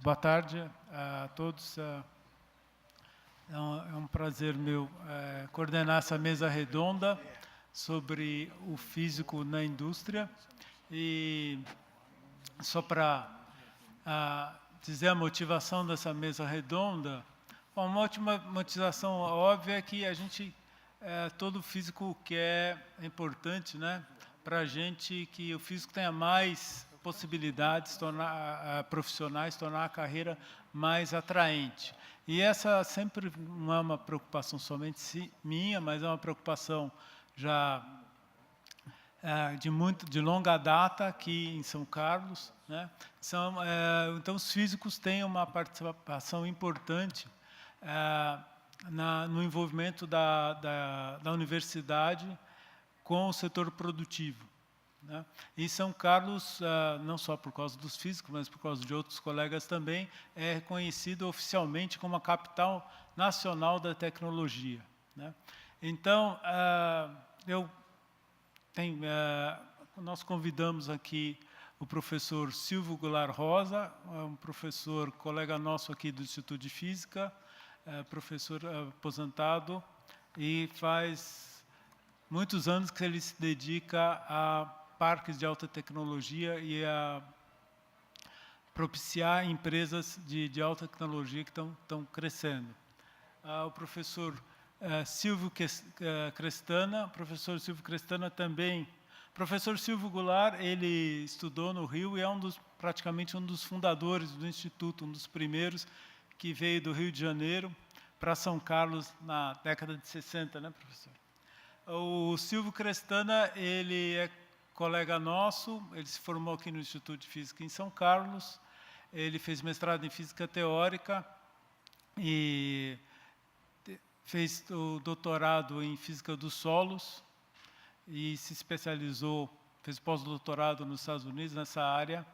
Boa tarde a todos. É um prazer meu coordenar essa mesa redonda sobre o físico na indústria. E só para dizer a motivação dessa mesa redonda, bom, uma última motivação óbvia é que a gente, todo físico quer, é importante, né, para a gente que o físico tenha mais possibilidades profissionais, tornar a carreira mais atraente. E essa sempre não é uma preocupação somente minha, mas é uma preocupação já de longa data aqui em São Carlos, né? Então, os físicos têm uma participação importante no envolvimento da universidade com o setor produtivo, né? E São Carlos, não só por causa dos físicos, mas por causa de outros colegas também, é reconhecido oficialmente como a capital nacional da tecnologia, né? Então, nós convidamos aqui o professor Silvio Goulart Rosa, um professor, colega nosso aqui do Instituto de Física, professor aposentado, e faz muitos anos que ele se dedica a parques de alta tecnologia e a propiciar empresas de alta tecnologia que estão crescendo. O professor Silvio Crestana, professor Silvio Crestana também. Professor Silvio Goulart, ele estudou no Rio e é praticamente um dos fundadores do Instituto, um dos primeiros que veio do Rio de Janeiro para São Carlos na década de 60, né, professor? O Silvio Crestana, ele é colega nosso, ele se formou aqui no Instituto de Física em São Carlos, ele fez mestrado em Física Teórica e fez o doutorado em Física dos Solos e se especializou, fez pós-doutorado nos Estados Unidos nessa área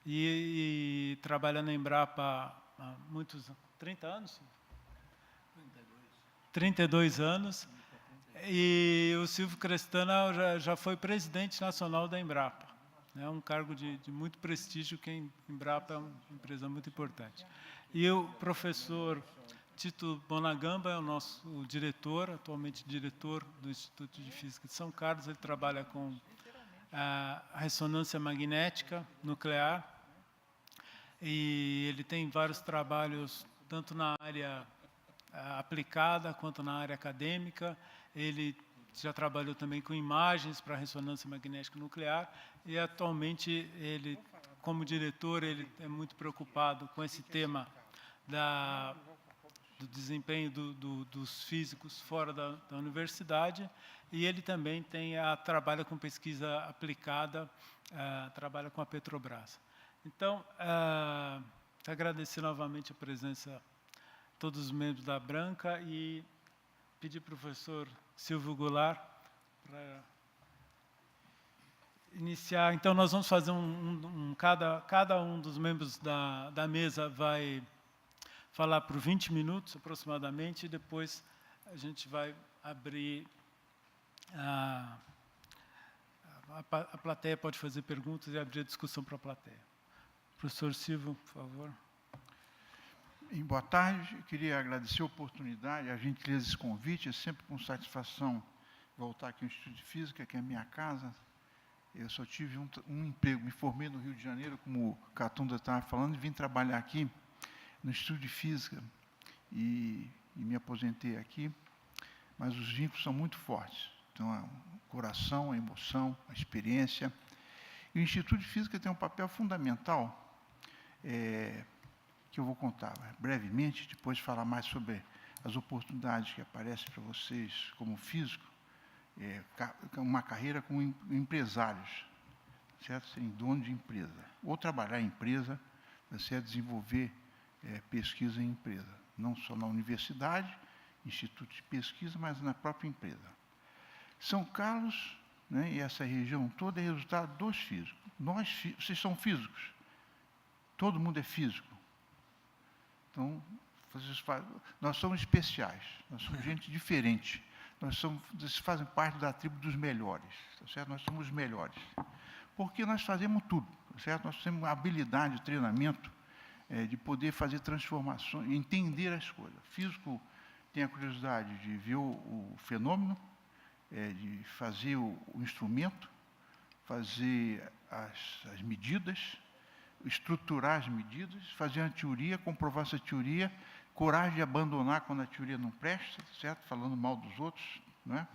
e trabalha na Embrapa há 30 anos? 32 anos. E o Silvio Crestana já foi presidente nacional da Embrapa. É um cargo de muito prestígio, que a Embrapa é uma empresa muito importante. E o professor Tito Bonagamba é o nosso diretor, atualmente diretor do Instituto de Física de São Carlos. Ele trabalha com a ressonância magnética nuclear e ele tem vários trabalhos, tanto na área aplicada quanto na área acadêmica. Ele já trabalhou também com imagens para ressonância magnética nuclear e atualmente ele, como diretor, ele é muito preocupado com esse tema do desempenho dos físicos fora da universidade, e ele também trabalha com pesquisa aplicada, trabalha com a Petrobras. Então, agradecer novamente a presença de todos os membros da Branca e pedir para o professor Silvio Goulart para iniciar. Então, nós vamos fazer cada um dos membros da mesa vai falar por 20 minutos, aproximadamente, e depois a gente vai abrir a plateia pode fazer perguntas e abrir a discussão para a plateia. Professor Silvio, por favor. Boa tarde, eu queria agradecer a oportunidade, a gentileza desse convite, é sempre com satisfação voltar aqui no Instituto de Física, que é a minha casa. Eu só tive um emprego, me formei no Rio de Janeiro, como o Catunda estava falando, e vim trabalhar aqui no Instituto de Física e me aposentei aqui, mas os vínculos são muito fortes. Então, o coração, a emoção, a experiência. E o Instituto de Física tem um papel fundamental, que eu vou contar brevemente, depois falar mais sobre as oportunidades que aparecem para vocês como físico, uma carreira com empresários, certo? Serem dono de empresa, ou trabalhar em empresa, certo? Desenvolver pesquisa em empresa, não só na universidade, instituto de pesquisa, mas na própria empresa. São Carlos, né, e essa região toda é resultado dos físicos. Vocês são físicos? Todo mundo é físico? Então, nós somos especiais, nós somos gente diferente. Vocês fazem parte da tribo dos melhores, tá certo? Nós somos os melhores. Porque nós fazemos tudo, tá certo? Nós temos habilidade, treinamento de poder fazer transformações, entender as coisas. O físico tem a curiosidade de ver o fenômeno, de fazer o instrumento, fazer as medidas, estruturar as medidas, fazer a teoria, comprovar essa teoria, coragem de abandonar quando a teoria não presta, certo? Falando mal dos outros, né?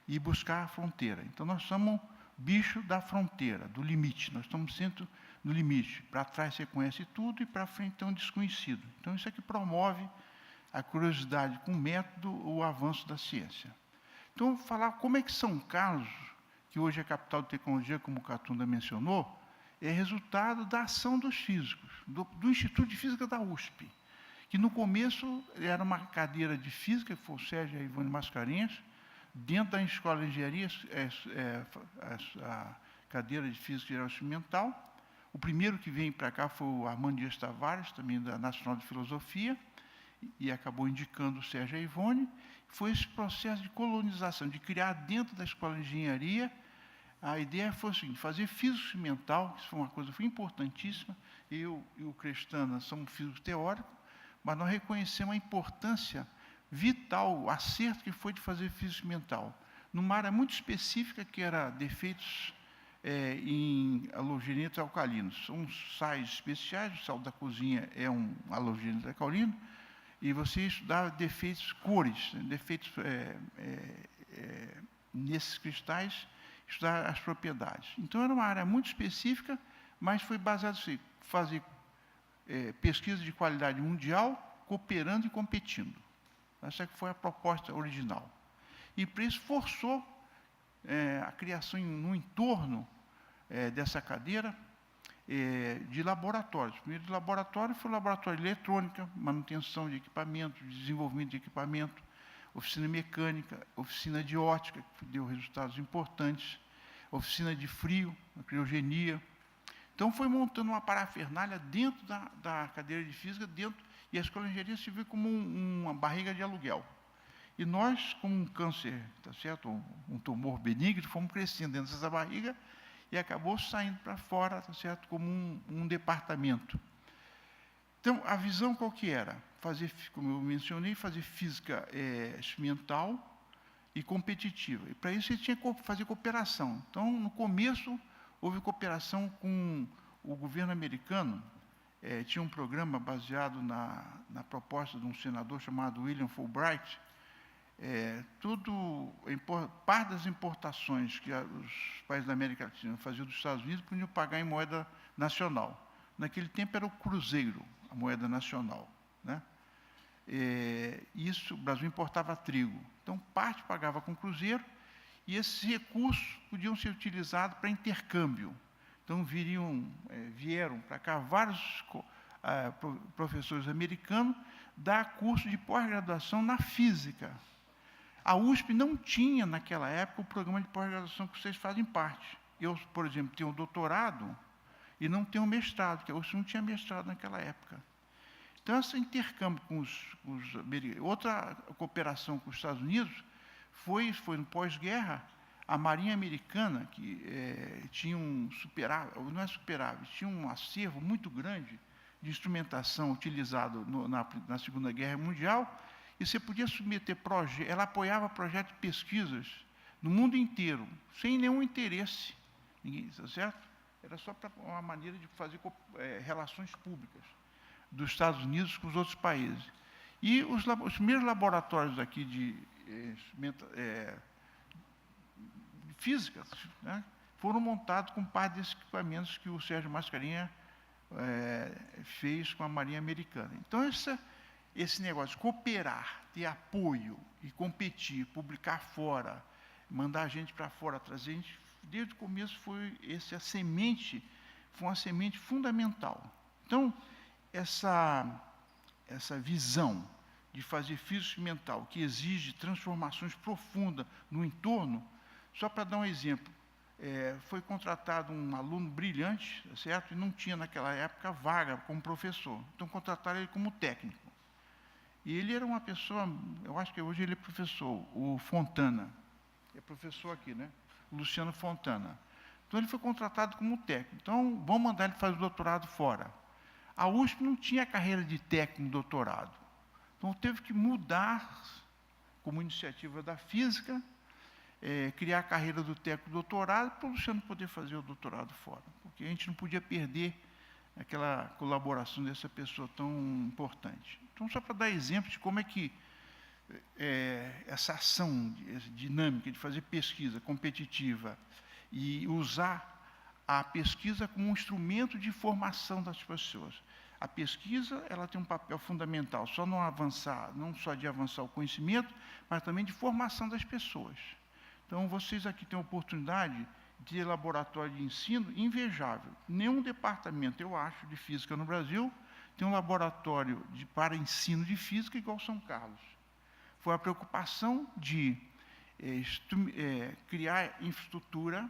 E buscar a fronteira. Então, nós somos bicho da fronteira, do limite. Nós estamos sempre no limite. Para trás você conhece tudo e para frente é um desconhecido. Então, isso é que promove a curiosidade com o método, o avanço da ciência. Então, falar como é que São Carlos, que hoje é capital de tecnologia, como o Catunda mencionou, é resultado da ação dos físicos, do Instituto de Física da USP, que no começo era uma cadeira de física, que foi o Sérgio e a Ivone Mascarenhas, dentro da Escola de Engenharia, a cadeira de Física Geral Experimental. O primeiro que veio para cá foi o Armando Dias Tavares, também da Nacional de Filosofia, e acabou indicando o Sérgio e a Ivone. Foi esse processo de colonização, de criar dentro da Escola de Engenharia. A ideia foi o seguinte: fazer física experimental, que isso foi uma coisa importantíssima. Eu e o Crestana somos físicos teóricos, mas nós reconhecemos a importância vital, o acerto que foi de fazer física experimental, numa área muito específica, que era defeitos em halogenetos alcalinos. São sais especiais, o sal da cozinha é um halogeneto alcalino, e você estudava defeitos, cores, defeitos nesses cristais, estudar as propriedades. Então, era uma área muito específica, mas foi baseado em fazer pesquisa de qualidade mundial, cooperando e competindo. Essa foi a proposta original. E, para isso, forçou a criação no entorno dessa cadeira de laboratórios. O primeiro laboratório foi o laboratório de eletrônica, manutenção de equipamento, desenvolvimento de equipamento, oficina mecânica, oficina de ótica, que deu resultados importantes, oficina de frio, criogenia. Então, foi montando uma parafernália dentro da cadeira de física, e a Escola de Engenharia se viu como uma barriga de aluguel. E nós, como um câncer, tá certo? Um tumor benigno, fomos crescendo dentro dessa barriga e acabou saindo para fora, tá certo? Como um departamento. Então, a visão qual que era? Fazer, como eu mencionei, fazer física experimental e competitiva. E, para isso, você tinha que fazer cooperação. Então, no começo, houve cooperação com o governo americano. Tinha um programa baseado na proposta de um senador chamado William Fulbright. Parte das importações que os países da América Latina faziam dos Estados Unidos podiam pagar em moeda nacional. Naquele tempo era o cruzeiro, a moeda nacional, né? O Brasil importava trigo. Então, parte pagava com cruzeiro, e esses recursos podiam ser utilizados para intercâmbio. Então, vieram para cá vários professores americanos dar curso de pós-graduação na física. A USP não tinha, naquela época, o programa de pós-graduação que vocês fazem parte. Eu, por exemplo, tenho um doutorado e não tenho um mestrado, porque a USP não tinha mestrado naquela época. Então, esse intercâmbio com os americanos. Outra cooperação com os Estados Unidos foi no pós-guerra. A Marinha Americana, que tinha tinha um acervo muito grande de instrumentação utilizado na Segunda Guerra Mundial, e você podia submeter projetos. Ela apoiava projetos de pesquisas no mundo inteiro, sem nenhum interesse. Está certo? Era só para uma maneira de fazer relações públicas dos Estados Unidos com os outros países. E os primeiros laboratórios aqui de física, né, foram montados com parte desses equipamentos que o Sérgio Mascarenhas fez com a Marinha Americana. Então, esse negócio de cooperar, ter apoio e competir, publicar fora, mandar a gente para fora, trazer gente, desde o começo foi a semente, foi uma semente fundamental. Então, essa visão de fazer física experimental, que exige transformações profundas no entorno, só para dar um exemplo, foi contratado um aluno brilhante, certo? E não tinha naquela época vaga como professor, então contrataram ele como técnico. E ele era uma pessoa, eu acho que hoje ele é professor, o Fontana, é professor aqui, né? O Luciano Fontana. Então, ele foi contratado como técnico. Então, vamos mandar ele fazer o doutorado fora. A USP não tinha carreira de técnico doutorado. Então, teve que mudar, como iniciativa da física, criar a carreira do técnico doutorado para o Luciano poder fazer o doutorado fora. Porque a gente não podia perder aquela colaboração dessa pessoa tão importante. Então, só para dar exemplo de como é que essa ação dinâmica de fazer pesquisa competitiva e usar a pesquisa como um instrumento de formação das pessoas. A pesquisa, ela tem um papel fundamental, não só de avançar o conhecimento, mas também de formação das pessoas. Então, vocês aqui têm a oportunidade de ter laboratório de ensino invejável. Nenhum departamento, eu acho, de física no Brasil tem um laboratório para ensino de física igual São Carlos. Foi a preocupação de criar infraestrutura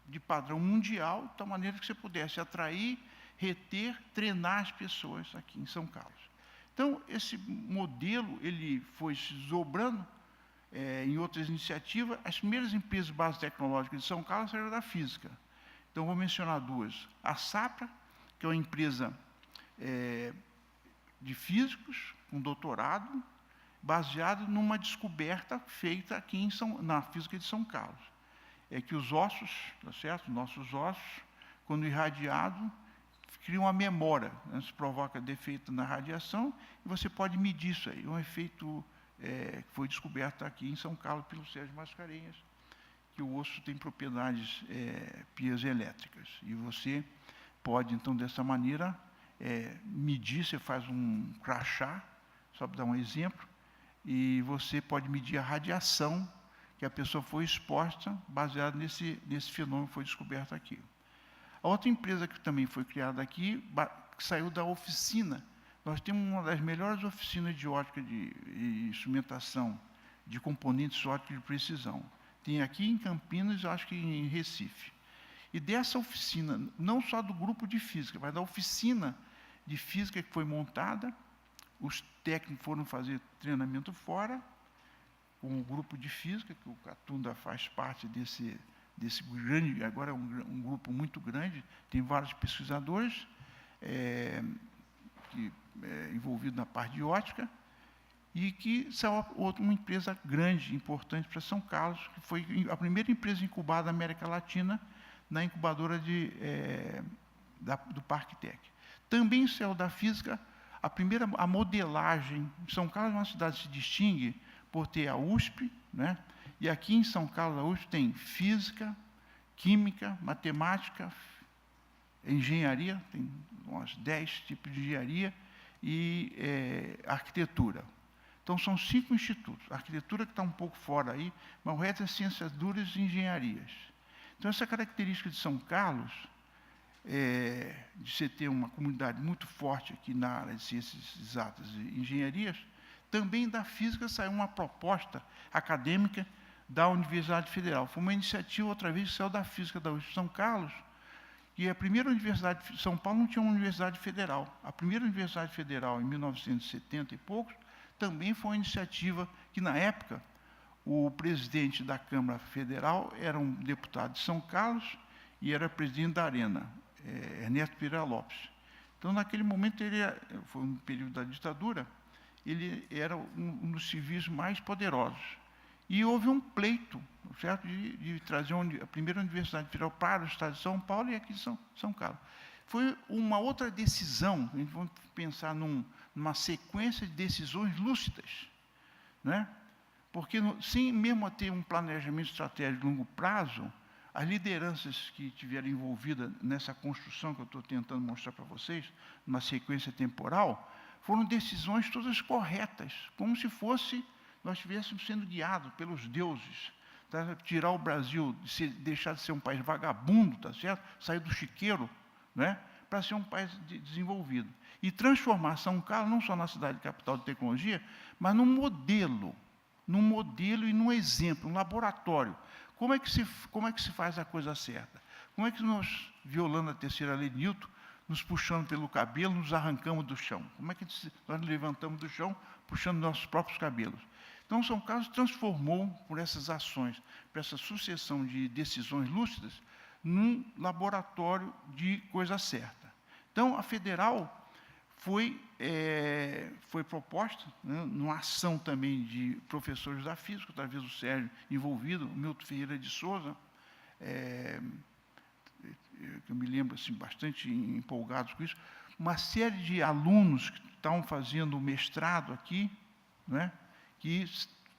de padrão mundial, de tal maneira que você pudesse atrair, reter, treinar as pessoas aqui em São Carlos. Então, esse modelo ele foi se desdobrando em outras iniciativas. As primeiras empresas de base tecnológica de São Carlos eram da física. Então, vou mencionar duas. A Sapra, que é uma empresa de físicos, com doutorado, baseado numa descoberta feita aqui na física de São Carlos. É que os ossos, tá certo? Nossos ossos, quando irradiados, criam uma memória, né? Isso provoca defeito na radiação, e você pode medir isso aí. É um efeito que foi descoberto aqui em São Carlos pelo Sérgio Mascarenhas, que o osso tem propriedades piezoelétricas. E você pode, então, dessa maneira, medir, você faz um crachá, só para dar um exemplo, e você pode medir a radiação que a pessoa foi exposta, baseado nesse fenômeno que foi descoberto aqui. A outra empresa que também foi criada aqui, que saiu da oficina. Nós temos uma das melhores oficinas de ótica e instrumentação de componentes óticos de precisão. Tem aqui em Campinas, acho que em Recife. E dessa oficina, não só do grupo de física, mas da oficina de física que foi montada, os técnicos foram fazer treinamento fora, com o grupo de física, que o Catunda faz parte desse grande, agora é um grupo muito grande, tem vários pesquisadores envolvidos na parte de ótica, e que saiu uma empresa grande, importante para São Carlos, que foi a primeira empresa incubada da América Latina, na incubadora do Parque Tec. Também saiu da física a modelagem. São Carlos é uma cidade que se distingue por ter a USP, né? E aqui em São Carlos, a USP tem física, química, matemática, engenharia, tem uns 10 tipos de engenharia, e arquitetura. Então, são 5 institutos. A arquitetura que está um pouco fora aí, mas o resto é ciências duras e engenharias. Então, essa característica de São Carlos, de você ter uma comunidade muito forte aqui na área de ciências exatas e engenharias, também da física saiu uma proposta acadêmica da Universidade Federal. Foi uma iniciativa, outra vez, que saiu da física da USP de São Carlos, e a primeira universidade de São Paulo não tinha uma universidade federal. A primeira universidade federal, em 1970 e poucos, também foi uma iniciativa que, na época, o presidente da Câmara Federal era um deputado de São Carlos e era presidente da Arena, Ernesto Pereira Lopes. Então, naquele momento, foi um período da ditadura, ele era um dos civis mais poderosos. E houve um pleito, certo, de trazer a primeira universidade federal para o estado de São Paulo e aqui São Carlos. Foi uma outra decisão, a gente vai pensar numa sequência de decisões lúcidas, né? Porque, sem mesmo ter um planejamento estratégico de longo prazo, as lideranças que estiveram envolvidas nessa construção que eu estou tentando mostrar para vocês, numa sequência temporal, foram decisões todas corretas, como se nós estivéssemos sendo guiados pelos deuses, tá? Tirar o Brasil, deixar de ser um país vagabundo, tá certo? Sair do chiqueiro, né? Para ser um país desenvolvido. E transformar São Carlos não só na cidade capital de tecnologia, mas num modelo e num exemplo, um laboratório. Como é que se faz a coisa certa? Como é que nós, violando a terceira lei de Newton, nos puxando pelo cabelo, nos arrancamos do chão? Como é que nós nos levantamos do chão, puxando nossos próprios cabelos? Então, São Carlos transformou, por essas ações, por essa sucessão de decisões lúcidas, num laboratório de coisa certa. Então, a Federal foi proposta, né, numa ação também de professores da física, através do Sérgio envolvido, o Milton Ferreira de Souza, eu me lembro assim, bastante empolgados com isso, uma série de alunos que estavam fazendo mestrado aqui, né, que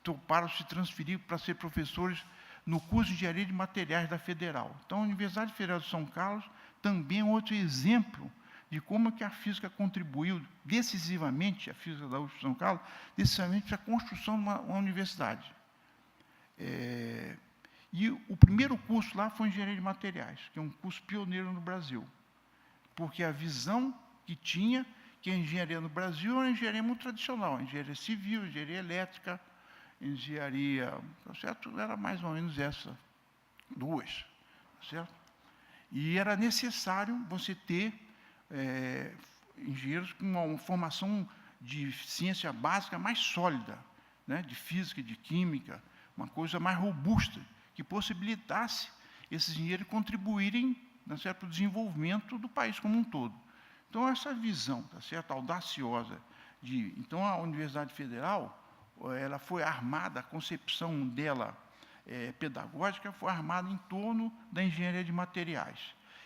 toparam se transferir para ser professores no curso de Engenharia de Materiais da Federal. Então, a Universidade Federal de São Carlos também é outro exemplo de como é que a física contribuiu decisivamente, a física da USP de São Carlos, decisivamente para a construção de uma universidade. E o primeiro curso lá foi Engenharia de Materiais, que é um curso pioneiro no Brasil, porque a visão que tinha, que a engenharia no Brasil era uma engenharia muito tradicional, engenharia civil, engenharia elétrica, engenharia, certo? Era mais ou menos essa, duas, certo? E era necessário você ter engenheiros com uma formação de ciência básica mais sólida, né? De física e de química, uma coisa mais robusta, que possibilitasse esses engenheiros contribuírem, tá certo, para o desenvolvimento do país como um todo. Então, essa visão, tá certo, audaciosa de... Então, a Universidade Federal, ela foi armada, a concepção dela pedagógica foi armada em torno da engenharia de materiais.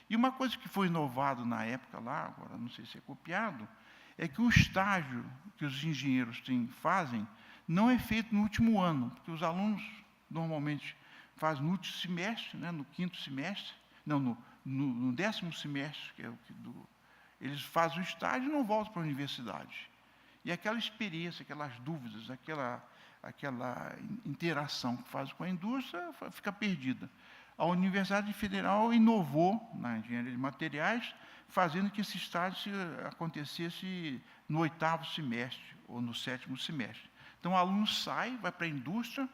E uma coisa que foi inovado na época lá, agora não sei se é copiado, é que o estágio que os engenheiros fazem não é feito no último ano, porque os alunos normalmente fazem no último semestre, né, no quinto semestre, não, no 10º semestre, que é o que eles fazem o estágio e não voltam para a universidade. E aquela experiência, aquelas dúvidas, aquela interação que faz com a indústria fica perdida. A Universidade Federal inovou na engenharia de materiais, fazendo que esse estágio acontecesse no 8º semestre ou no 7º semestre. Então, o aluno sai, vai para a indústria,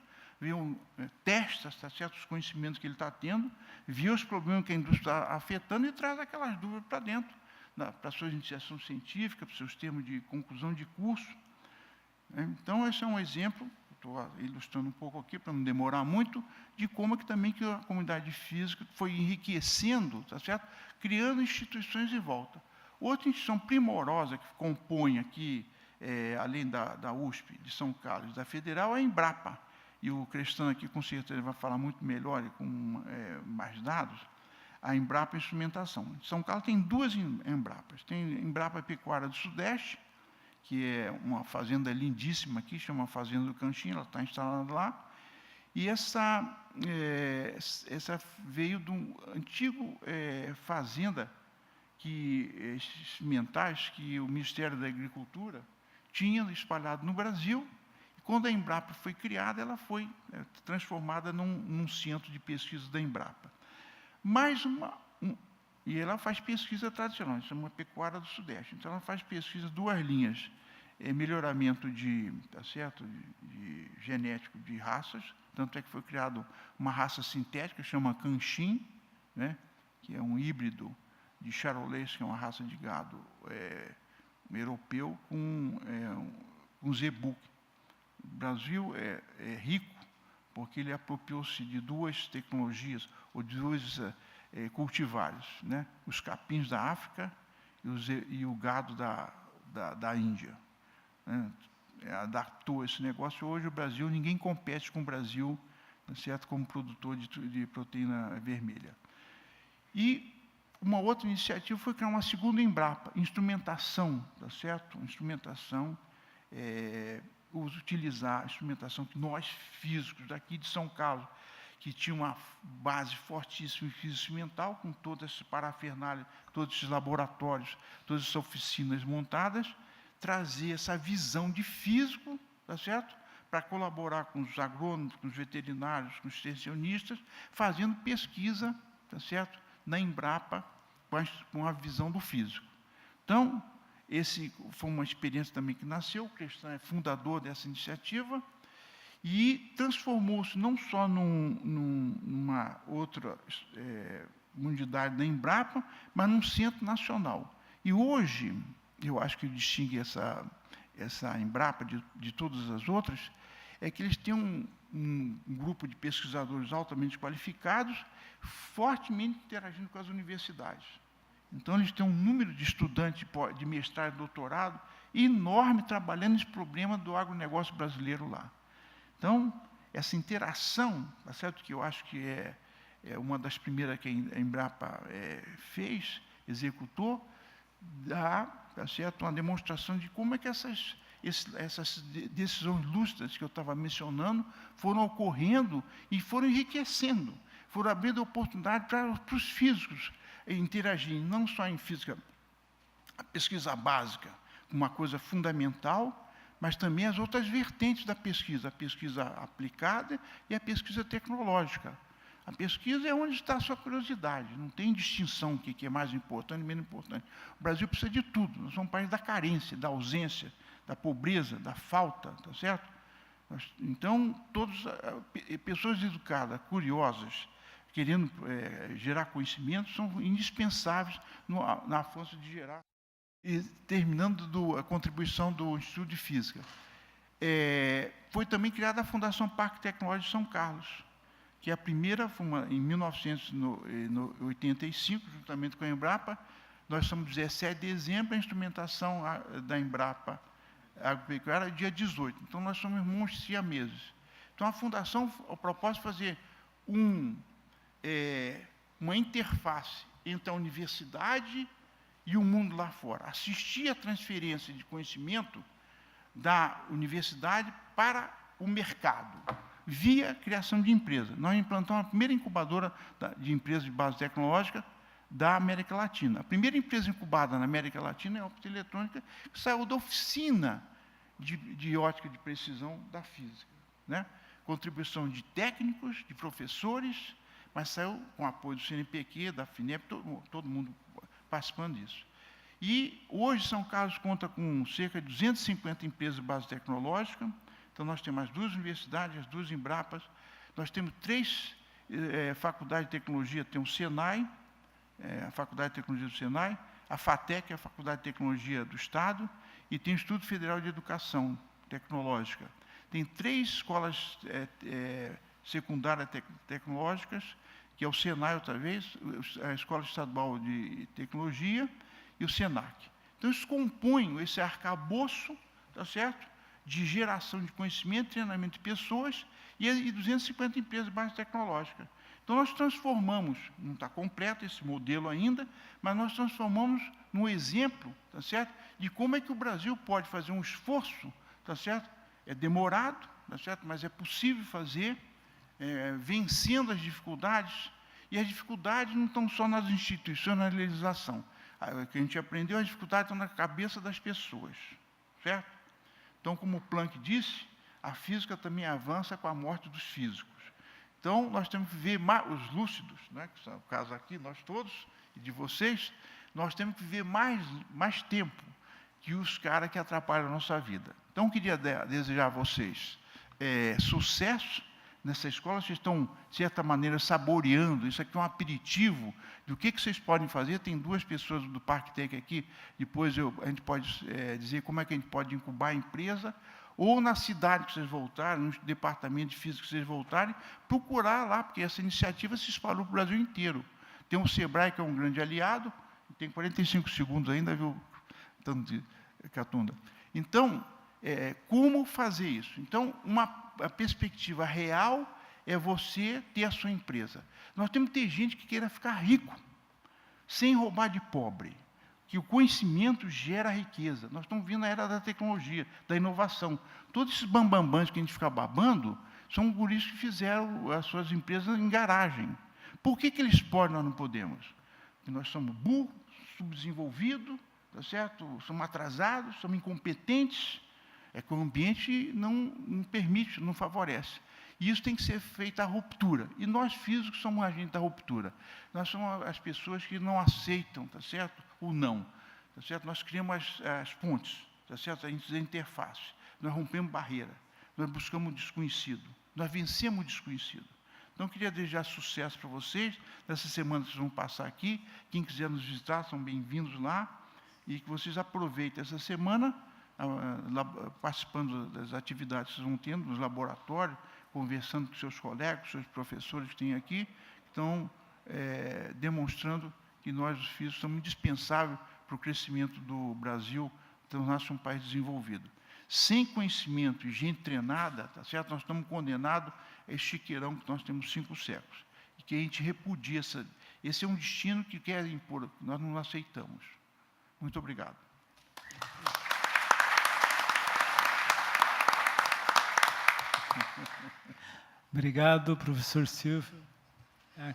testa certos conhecimentos que ele está tendo, vê os problemas que a indústria está afetando e traz aquelas dúvidas para dentro, para a sua iniciação científica, para os seus termos de conclusão de curso. Então, esse é um exemplo, estou ilustrando um pouco aqui, para não demorar muito, de como que também que a comunidade física foi enriquecendo, tá certo? Criando instituições em volta. Outra instituição primorosa que compõe aqui, além da USP, de São Carlos, da Federal, é a Embrapa. E o Crestano aqui, com certeza, vai falar muito melhor e com mais dados. A Embrapa Instrumentação. Em São Carlos tem duas Embrapas. Tem a Embrapa Pecuária do Sudeste, que é uma fazenda lindíssima aqui, chama Fazenda do Canchinho, ela está instalada lá. E essa veio de um antigo fazenda cimentais que o Ministério da Agricultura tinha espalhado no Brasil. E quando a Embrapa foi criada, ela foi transformada num centro de pesquisa da Embrapa. E ela faz pesquisa tradicional, isso é uma pecuária do Sudeste. Então, ela faz pesquisa, duas linhas, melhoramento de genético de raças, tanto é que foi criado uma raça sintética, chama Canchim, né, que é um híbrido de charolês, que é uma raça de gado europeu, com zebu. O Brasil é rico, porque ele apropriou-se de duas tecnologias, ou de dois cultivares, né? Os capins da África e o gado da Índia. Né? Adaptou esse negócio. Hoje, o Brasil, ninguém compete com o Brasil, tá certo? Como produtor de proteína vermelha. E uma outra iniciativa foi criar uma segunda Embrapa, instrumentação, tá certo? Instrumentação, utilizar a instrumentação que nós, físicos daqui de São Carlos, que tinha uma base fortíssima em física experimental, com toda essa parafernália, todos esses laboratórios, todas essas oficinas montadas, trazer essa visão de físico, tá certo? Para colaborar com os agrônomos, com os veterinários, com os extensionistas, fazendo pesquisa, tá certo? Na Embrapa, com a visão do físico. Então, esse foi uma experiência também que nasceu, o Crestão é fundador dessa iniciativa, e transformou-se não só numa outra unidade da Embrapa, mas num centro nacional. E hoje, eu acho que distingue essa Embrapa de todas as outras, é que eles têm um grupo de pesquisadores altamente qualificados, fortemente interagindo com as universidades. Então, eles têm um número de estudantes de mestrado e doutorado enorme trabalhando nesse problema do agronegócio brasileiro lá. Então, essa interação, tá certo? Que eu acho que é uma das primeiras que a Embrapa fez, executou, dá, tá certo? Uma demonstração de como é que essas decisões lúcidas que eu estava mencionando foram ocorrendo e foram enriquecendo, foram abrindo oportunidade para os físicos interagirem, não só em física, a pesquisa básica, uma coisa fundamental, mas também as outras vertentes da pesquisa, a pesquisa aplicada e a pesquisa tecnológica. A pesquisa é onde está a sua curiosidade, não tem distinção o que é mais importante e menos importante. O Brasil precisa de tudo, nós somos um país da carência, da ausência, da pobreza, da falta, tá certo? Então, pessoas educadas, curiosas, querendo gerar conhecimento, são indispensáveis na avanço de gerar. E terminando a contribuição do Instituto de Física, foi também criada a Fundação Parque Tecnológico de São Carlos, que a primeira foi em 1985, juntamente com a Embrapa. Nós somos 17 de dezembro, a instrumentação da Embrapa agropecuária dia 18. Então, nós somos irmãos siameses. Então, a Fundação, a propósito de fazer uma interface entre a universidade e o mundo lá fora. Assistir à transferência de conhecimento da universidade para o mercado, via criação de empresa. Nós implantamos a primeira incubadora de empresas de base tecnológica da América Latina. A primeira empresa incubada na América Latina é a optoeletrônica, que saiu da oficina de ótica de precisão da física, né? Contribuição de técnicos, de professores, mas saiu com apoio do CNPq, da FINEP, todo mundo participando disso. E hoje São Carlos conta com cerca de 250 empresas de base tecnológica. Então, nós temos as 2 universidades, as 2 Embrapas, nós temos 3 faculdades de tecnologia, tem o Senai, a Faculdade de Tecnologia do Senai, a FATEC, a Faculdade de Tecnologia do Estado, e tem o Instituto Federal de Educação Tecnológica. Tem 3 escolas secundárias tecnológicas, que é o Senai, outra vez, a Escola Estadual de Tecnologia e o SENAC. Então, isso compõe esse arcabouço, tá certo?, de geração de conhecimento, treinamento de pessoas e 250 empresas de base tecnológica. Então, nós transformamos, não está completo esse modelo ainda, mas nós transformamos num exemplo, tá certo?, de como é que o Brasil pode fazer um esforço, tá certo?, é demorado, tá certo?, mas é possível fazer, vencendo as dificuldades, e as dificuldades não estão só nas instituições, na legislação. O que a gente aprendeu, as dificuldades estão na cabeça das pessoas, certo? Então, como o Planck disse, a física também avança com a morte dos físicos. Então, nós temos que ver os lúcidos, né, que são o caso aqui, nós todos, e de vocês, nós temos que viver mais tempo que os caras que atrapalham a nossa vida. Então, eu queria desejar a vocês sucesso nessa escola. Vocês estão, de certa maneira, saboreando. Isso aqui é um aperitivo do que vocês podem fazer. Tem 2 pessoas do Parque Tech aqui, depois a gente pode dizer como é que a gente pode incubar a empresa, ou na cidade que vocês voltarem, no departamento de física que vocês voltarem, procurar lá, porque essa iniciativa se espalhou para o Brasil inteiro. Tem o Sebrae, que é um grande aliado, tem 45 segundos ainda, viu, tanto de Catunda. Então, como fazer isso? Então, a perspectiva real é você ter a sua empresa. Nós temos que ter gente que queira ficar rico, sem roubar de pobre, que o conhecimento gera riqueza. Nós estamos vendo a era da tecnologia, da inovação. Todos esses bambambãs que a gente fica babando, são guris que fizeram as suas empresas em garagem. Por que eles podem e nós não podemos? Porque nós somos burros, subdesenvolvidos, tá certo? Somos atrasados, somos incompetentes, que o ambiente não permite, não favorece. E isso tem que ser feita a ruptura. E nós, físicos, somos agentes da ruptura. Nós somos as pessoas que não aceitam, tá certo? O não. Tá certo? Nós criamos as pontes, tá certo? A interface. Nós rompemos barreira. Nós buscamos o desconhecido. Nós vencemos o desconhecido. Então, eu queria desejar sucesso para vocês. Nessa semana vocês vão passar aqui. Quem quiser nos visitar, são bem-vindos lá. E que vocês aproveitem essa semana, participando das atividades que vocês vão tendo nos laboratórios, conversando com seus colegas, com seus professores que têm aqui, que estão demonstrando que nós, os físicos, somos indispensáveis para o crescimento do Brasil, tornar-se um país desenvolvido. Sem conhecimento e gente treinada, tá certo? Nós estamos condenados a esse chiqueirão que nós temos 5 séculos. E que a gente repudia esse é um destino que querem impor, nós não aceitamos. Muito obrigado. Obrigado, professor Silvio.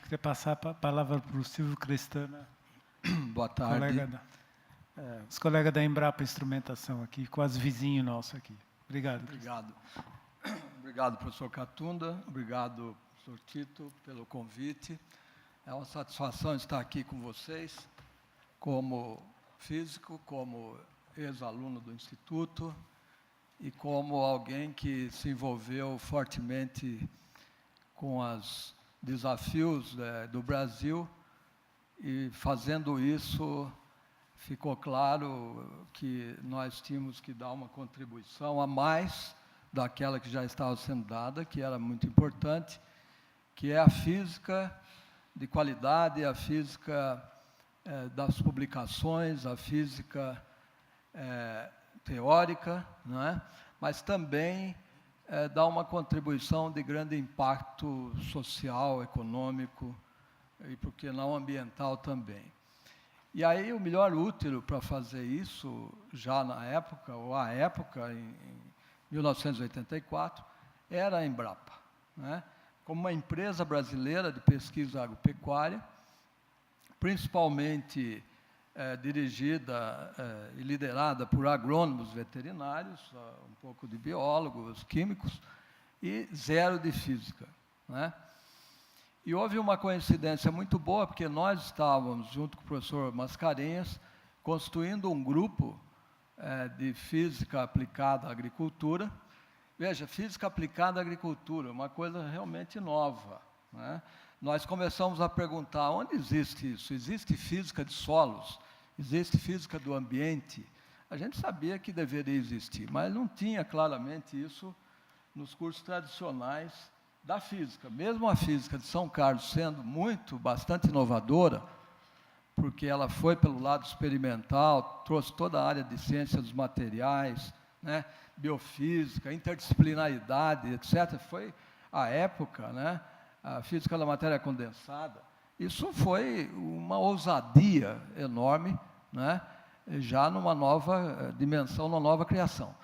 Queria passar a palavra para o Silvio Crestana. Boa tarde. Os colegas da Embrapa Instrumentação aqui, quase vizinho nosso aqui. Obrigado. Obrigado. Obrigado, professor Catunda. Obrigado, professor Tito, pelo convite. É uma satisfação estar aqui com vocês, como físico, como ex-aluno do Instituto e como alguém que se envolveu fortemente com os desafios do Brasil, e fazendo isso ficou claro que nós tínhamos que dar uma contribuição a mais daquela que já estava sendo dada, que era muito importante, que é a física de qualidade, a física das publicações, a física teórica, não é? Mas também dá uma contribuição de grande impacto social, econômico e, por que não, ambiental também. E aí o melhor útero para fazer isso, já na época, ou à época, em 1984, era a Embrapa, né? Como uma empresa brasileira de pesquisa agropecuária, principalmente dirigida e liderada por agrônomos veterinários, um pouco de biólogos, químicos, e zero de física, né? E houve uma coincidência muito boa, porque nós estávamos, junto com o professor Mascarenhas, constituindo um grupo de física aplicada à agricultura. Veja, física aplicada à agricultura, uma coisa realmente nova, né? Nós começamos a perguntar, onde existe isso? Existe física de solos? Existe física do ambiente? A gente sabia que deveria existir, mas não tinha claramente isso nos cursos tradicionais da física. Mesmo a física de São Carlos sendo bastante inovadora, porque ela foi pelo lado experimental, trouxe toda a área de ciência dos materiais, né, biofísica, interdisciplinaridade, etc. Foi a época, né, a física da matéria condensada. Isso foi uma ousadia enorme, né, já numa nova dimensão, numa nova criação.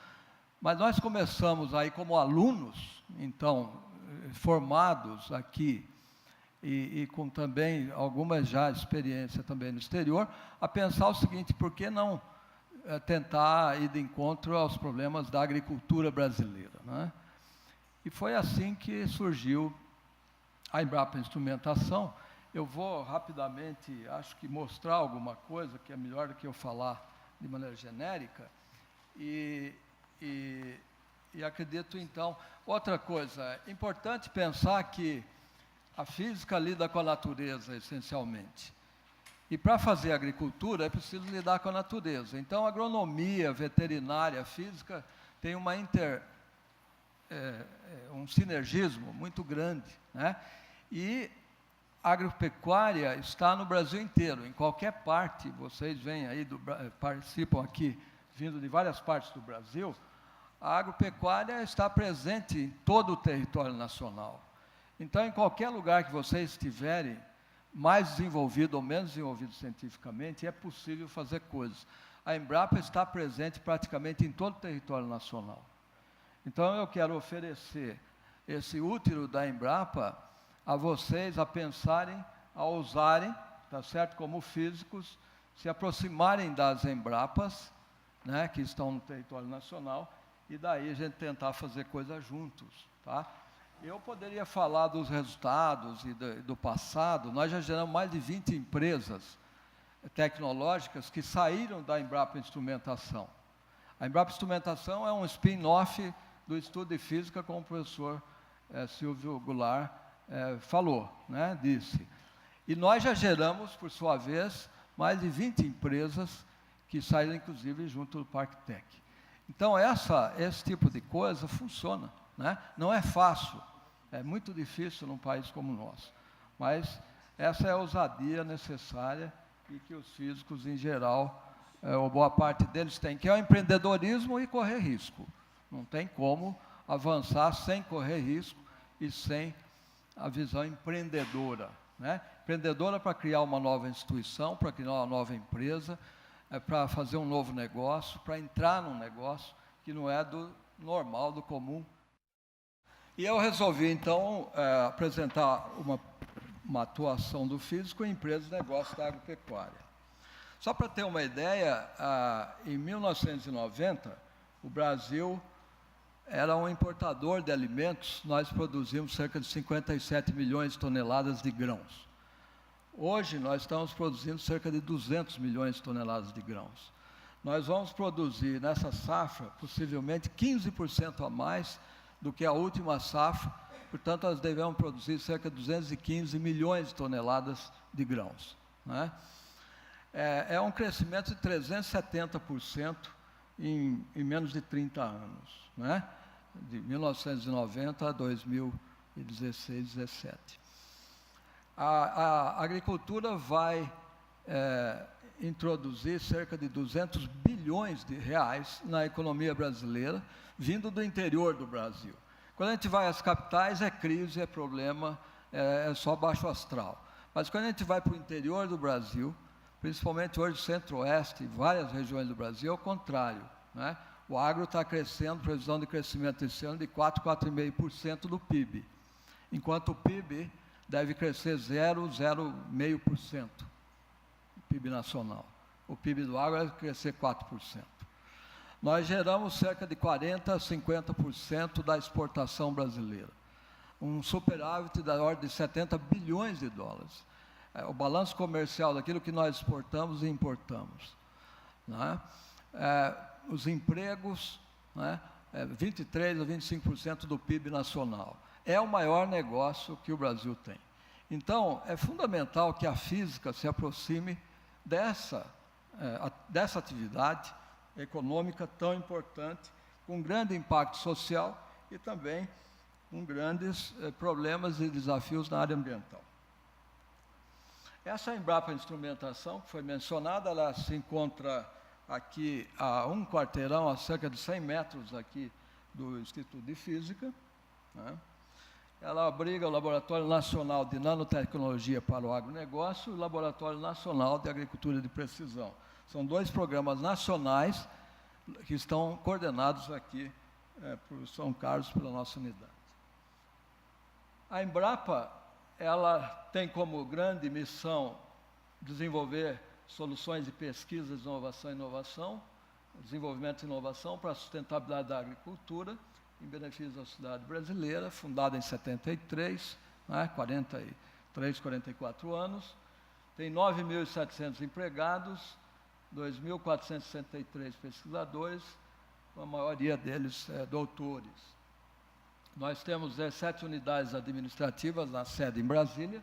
Mas nós começamos aí como alunos, então, formados aqui, e com também alguma já experiência também no exterior, a pensar o seguinte: por que não tentar ir de encontro aos problemas da agricultura brasileira, né? E foi assim que surgiu a Embrapa Instrumentação. Eu vou rapidamente, acho que mostrar alguma coisa, que é melhor do que eu falar de maneira genérica, e acredito, então, outra coisa, é importante pensar que a física lida com a natureza, essencialmente. E para fazer agricultura é preciso lidar com a natureza. Então, a agronomia, veterinária, a física tem um sinergismo muito grande, né? E a agropecuária está no Brasil inteiro, em qualquer parte. Vocês vêm aí, participam aqui, vindo de várias partes do Brasil. A agropecuária está presente em todo o território nacional. Então, em qualquer lugar que vocês estiverem, mais desenvolvido ou menos desenvolvido cientificamente, é possível fazer coisas. A Embrapa está presente praticamente em todo o território nacional. Então, eu quero oferecer esse útero da Embrapa a vocês, a pensarem, a ousarem, tá certo? Como físicos, se aproximarem das Embrapas, né, que estão no território nacional, e daí a gente tentar fazer coisas juntos, tá? Eu poderia falar dos resultados e do passado. Nós já geramos mais de 20 empresas tecnológicas que saíram da Embrapa Instrumentação. A Embrapa Instrumentação é um spin-off do estudo de física, como o professor Silvio Goulart falou, né, disse. E nós já geramos, por sua vez, mais de 20 empresas que saíram, inclusive, junto do Parque Tech. Então, esse tipo de coisa funciona, né? Não é fácil, é muito difícil num país como o nosso, mas essa é a ousadia necessária e que os físicos, em geral, ou boa parte deles tem, que é o empreendedorismo e correr risco. Não tem como avançar sem correr risco e sem a visão empreendedora, né? Empreendedora para criar uma nova instituição, para criar uma nova empresa, para fazer um novo negócio, para entrar num negócio que não é do normal, do comum. E eu resolvi, então, apresentar uma atuação do físico em empresas de negócio da agropecuária. Só para ter uma ideia, em 1990, o Brasil era um importador de alimentos, nós produzimos cerca de 57 milhões de toneladas de grãos. Hoje, nós estamos produzindo cerca de 200 milhões de toneladas de grãos. Nós vamos produzir, nessa safra, possivelmente 15% a mais do que a última safra, portanto, nós devemos produzir cerca de 215 milhões de toneladas de grãos, né? É um crescimento de 370% em menos de 30 anos, né? De 1990 a 2016, 17. A agricultura vai introduzir cerca de 200 bilhões de reais na economia brasileira, vindo do interior do Brasil. Quando a gente vai às capitais, é crise, é problema, é só baixo astral. Mas quando a gente vai para o interior do Brasil, principalmente hoje centro-oeste e várias regiões do Brasil, é o contrário, né? O agro está crescendo, previsão de crescimento esse ano de 4,5% do PIB, enquanto o PIB deve crescer 0,5%, o PIB nacional. O PIB do agro deve crescer 4%. Nós geramos cerca de 40% a 50% da exportação brasileira, um superávit da ordem de 70 bilhões de dólares. O balanço comercial daquilo que nós exportamos e importamos, né? Os empregos, né? 23% a 25% do PIB nacional. É o maior negócio que o Brasil tem. Então, é fundamental que a física se aproxime dessa atividade econômica tão importante, com grande impacto social e também com grandes problemas e desafios na área ambiental. Essa Embrapa Instrumentação, que foi mencionada, ela se encontra aqui a um quarteirão, a cerca de 100 metros aqui do Instituto de Física, né? Ela abriga o Laboratório Nacional de Nanotecnologia para o Agronegócio e o Laboratório Nacional de Agricultura de Precisão. São dois programas nacionais que estão coordenados aqui por São Carlos, pela nossa unidade. A Embrapa, ela tem como grande missão desenvolver soluções de pesquisa, inovação, desenvolvimento e inovação para a sustentabilidade da agricultura, em benefício da sociedade brasileira, fundada em 73, né, 44 anos, tem 9.700 empregados, 2.463 pesquisadores, a maioria deles doutores. Nós temos 17 unidades administrativas na sede em Brasília,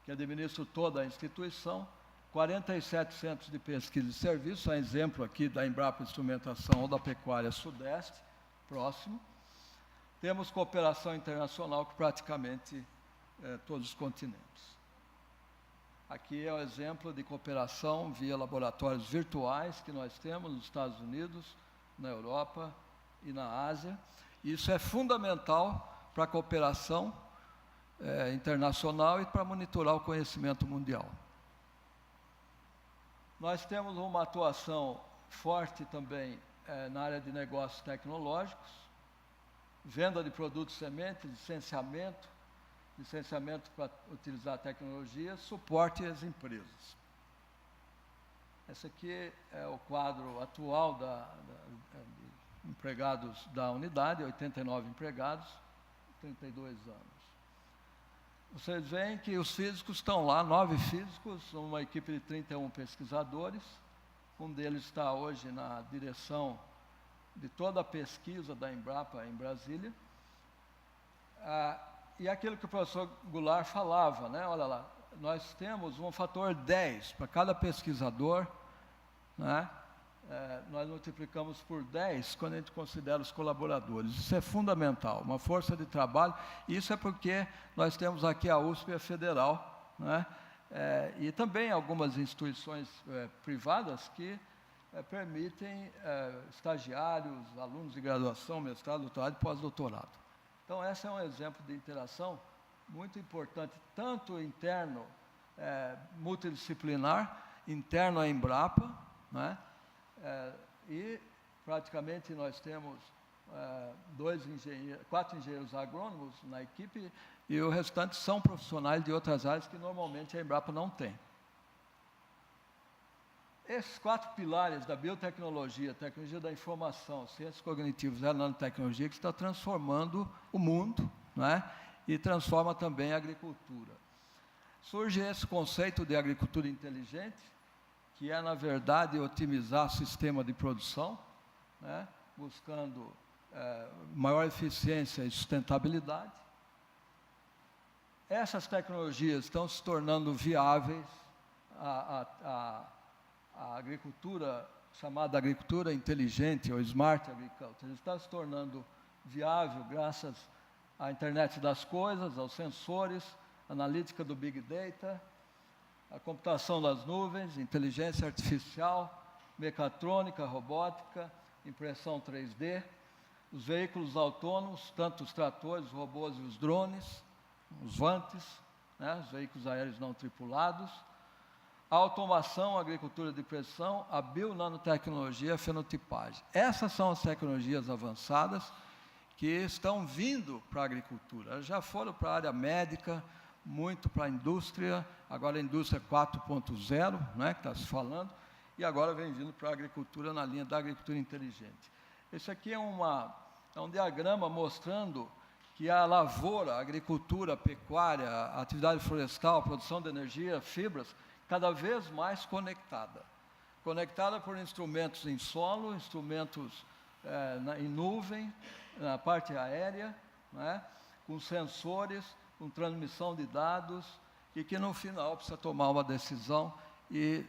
que administram toda a instituição, 47 centros de pesquisa e serviço, um exemplo aqui da Embrapa Instrumentação ou da Pecuária Sudeste, próximo. Temos cooperação internacional com praticamente todos os continentes. Aqui é o exemplo de cooperação via laboratórios virtuais que nós temos nos Estados Unidos, na Europa e na Ásia. Isso é fundamental para a cooperação internacional e para monitorar o conhecimento mundial. Nós temos uma atuação forte também na área de negócios tecnológicos, venda de produtos sementes, licenciamento para utilizar a tecnologia, suporte às empresas. Esse aqui é o quadro atual de empregados da unidade, 89 empregados, 32 anos. Vocês veem que os físicos estão lá, 9 físicos, uma equipe de 31 pesquisadores. Um deles está hoje na direção de toda a pesquisa da Embrapa em Brasília. E aquilo que o professor Goulart falava, né? Olha lá, nós temos um fator 10 para cada pesquisador, né? Nós multiplicamos por 10 quando a gente considera os colaboradores. Isso é fundamental, uma força de trabalho. Isso é porque nós temos aqui a USP e a Federal, né? e também algumas instituições privadas que permitem estagiários, alunos de graduação, mestrado, doutorado e pós-doutorado. Então, esse é um exemplo de interação muito importante, tanto interno, multidisciplinar, interno à Embrapa, né? E praticamente nós temos 4 engenheiros agrônomos na equipe e o restante são profissionais de outras áreas que normalmente a Embrapa não tem. Esses 4 pilares da biotecnologia, tecnologia da informação, ciências cognitivas e a nanotecnologia que está transformando o mundo, né? E transforma também a agricultura. Surge esse conceito de agricultura inteligente, que é, na verdade, otimizar o sistema de produção, né? Buscando maior eficiência e sustentabilidade. Essas tecnologias estão se tornando viáveis. A agricultura, chamada agricultura inteligente ou smart agriculture, está se tornando viável graças à internet das coisas, aos sensores, analítica do Big Data, a computação das nuvens, inteligência artificial, mecatrônica, robótica, impressão 3D, os veículos autônomos, tanto os tratores, os robôs e os drones, os vantes, né, os veículos aéreos não tripulados, a automação, a agricultura de precisão, a bionanotecnologia, a fenotipagem. Essas são as tecnologias avançadas que estão vindo para a agricultura. Elas já foram para a área médica, muito para a indústria, agora a indústria 4.0, né, que está se falando, e agora vem vindo para a agricultura na linha da agricultura inteligente. Esse aqui é um diagrama mostrando que a lavoura, a agricultura, a pecuária, a atividade florestal, a produção de energia, fibras, cada vez mais conectada. Conectada por instrumentos em solo, instrumentos em nuvem, na parte aérea, né, com sensores, com transmissão de dados, e que no final precisa tomar uma decisão e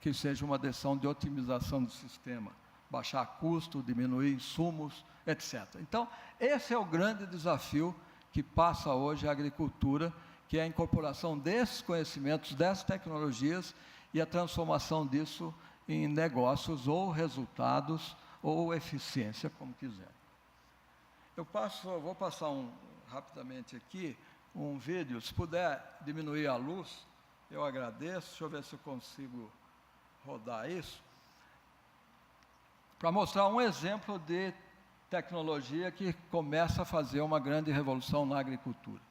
que seja uma decisão de otimização do sistema, baixar custo, diminuir insumos, etc. Então, esse é o grande desafio que passa hoje a agricultura, que é a incorporação desses conhecimentos, dessas tecnologias e a transformação disso em negócios ou resultados ou eficiência, como quiser. Eu vou passar rapidamente aqui um vídeo, se puder diminuir a luz, eu agradeço. Deixa eu ver se eu consigo rodar isso, para mostrar um exemplo de tecnologia que começa a fazer uma grande revolução na agricultura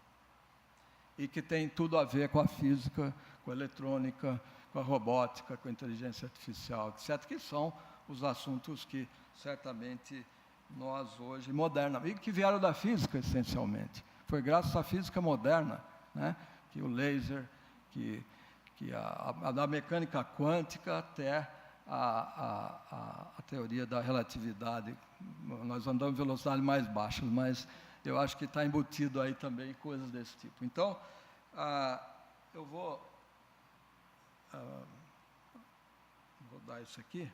e que tem tudo a ver com a física, com a eletrônica, com a robótica, com a inteligência artificial, etc., que são os assuntos que certamente nós hoje, modernamente, que vieram da física essencialmente. Foi graças à física moderna, né, que o laser, que da mecânica quântica até a teoria da relatividade. Nós andamos em velocidades mais baixas, mas eu acho que está embutido aí também coisas desse tipo. Então, eu vou dar isso aqui.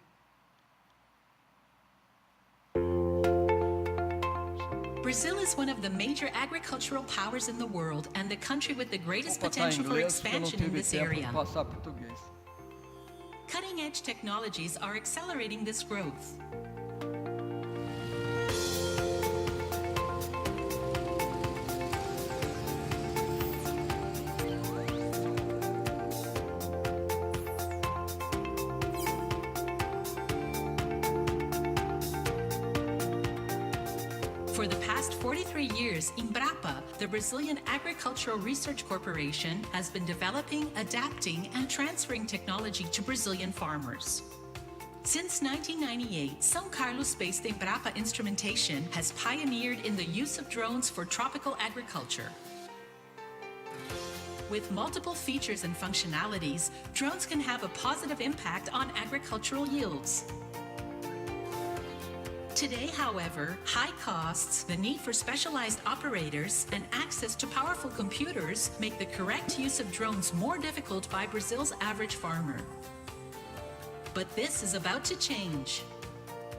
Brazil is one of the major agricultural powers in the world and the country with the greatest potential for expansion in this area. Cutting-edge technologies are accelerating this growth. For the past 43 years, Embrapa, the Brazilian Agricultural Research Corporation, has been developing, adapting, and transferring technology to Brazilian farmers. Since 1998, São Carlos-based Embrapa Instrumentation has pioneered in the use of drones for tropical agriculture. With multiple features and functionalities, drones can have a positive impact on agricultural yields. Today, however, high costs, the need for specialized operators, and access to powerful computers make the correct use of drones more difficult by Brazil's average farmer. But this is about to change.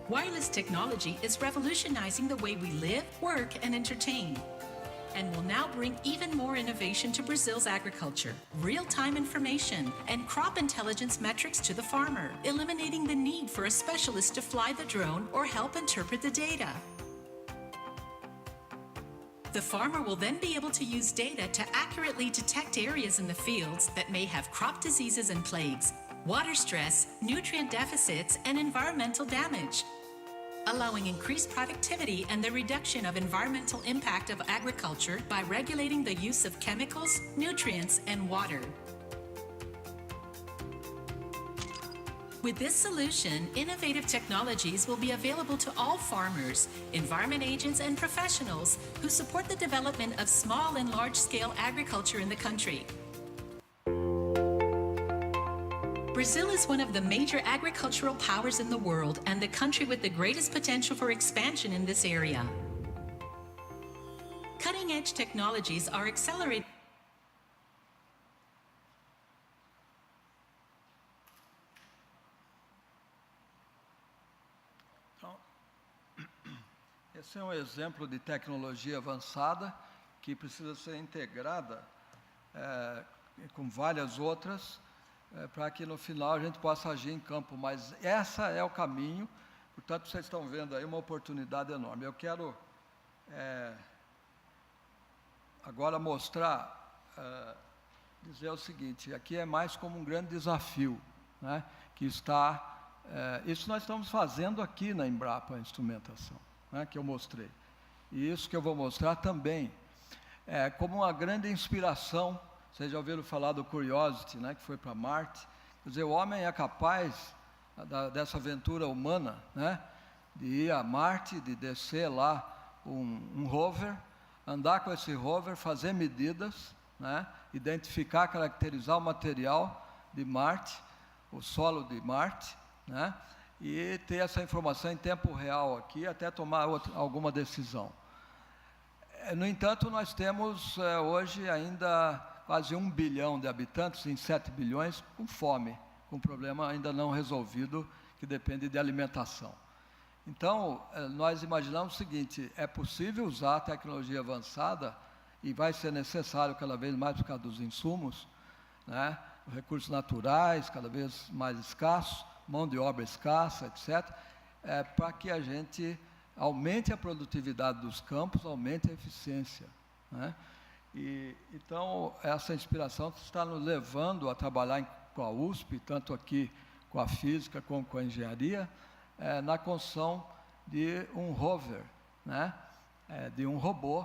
Wireless technology is revolutionizing the way we live, work, and entertain. and will now bring even more innovation to Brazil's agriculture, real-time information, and crop intelligence metrics to the farmer, eliminating the need for a specialist to fly the drone or help interpret the data. The farmer will then be able to use data to accurately detect areas in the fields that may have crop diseases and plagues, water stress, nutrient deficits, and environmental damage, allowing increased productivity and the reduction of environmental impact of agriculture by regulating the use of chemicals, nutrients, and water. With this solution, innovative technologies will be available to all farmers, environment agents, and professionals who support the development of small and large-scale agriculture in the country. Brazil is one of the major agricultural powers in the world and the country with the greatest potential for expansion in this area. Cutting-edge technologies are accelerating. Esse é um exemplo de tecnologia avançada que precisa ser integrada com várias outras para que no final a gente possa agir em campo. Mas essa é o caminho, portanto vocês estão vendo aí uma oportunidade enorme. Eu quero agora mostrar, dizer o seguinte, aqui é mais como um grande desafio, né, que está, isso nós estamos fazendo aqui na Embrapa Instrumentação, né, que eu mostrei. E isso que eu vou mostrar também é como uma grande inspiração. Vocês já ouviram falar do Curiosity, né, que foi para Marte. Quer dizer, o homem é capaz dessa aventura humana, né, de ir a Marte, de descer lá um rover, andar com esse rover, fazer medidas, né, identificar, caracterizar o material de Marte, o solo de Marte, né, e ter essa informação em tempo real aqui, até tomar alguma decisão. No entanto, nós temos hoje ainda quase 1 bilhão de habitantes em 7 bilhões com fome, com um problema ainda não resolvido, que depende de alimentação. Então, nós imaginamos o seguinte, é possível usar a tecnologia avançada, e vai ser necessário cada vez mais por causa dos insumos, né, recursos naturais cada vez mais escassos, mão de obra escassa, etc., para que a gente aumente a produtividade dos campos, aumente a eficiência, né? Então, essa inspiração está nos levando a trabalhar com a USP, tanto aqui com a física como com a engenharia, na construção de um rover, né? De um robô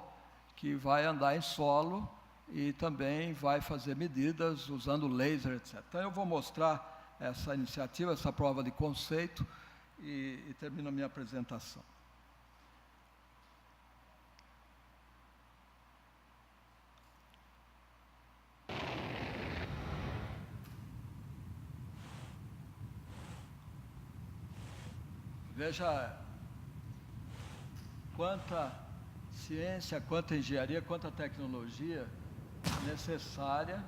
que vai andar em solo e também vai fazer medidas usando laser, etc. Então, eu vou mostrar essa iniciativa, essa prova de conceito, e termino a minha apresentação. Veja quanta ciência, quanta engenharia, quanta tecnologia necessária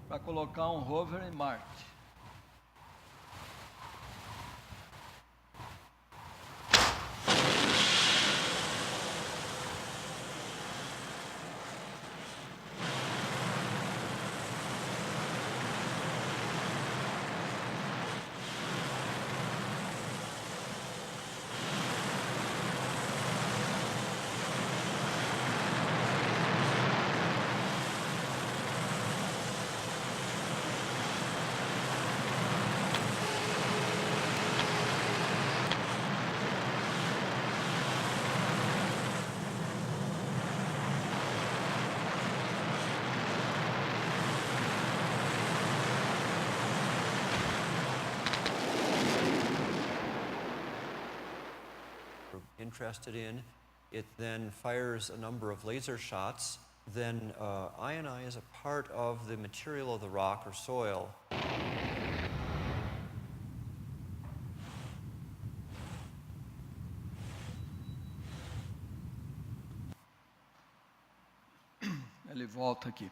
para colocar um rover em Marte. Interested in, it then fires a number of laser shots, then ionize a part of the material of the rock or soil. Ele volta aqui.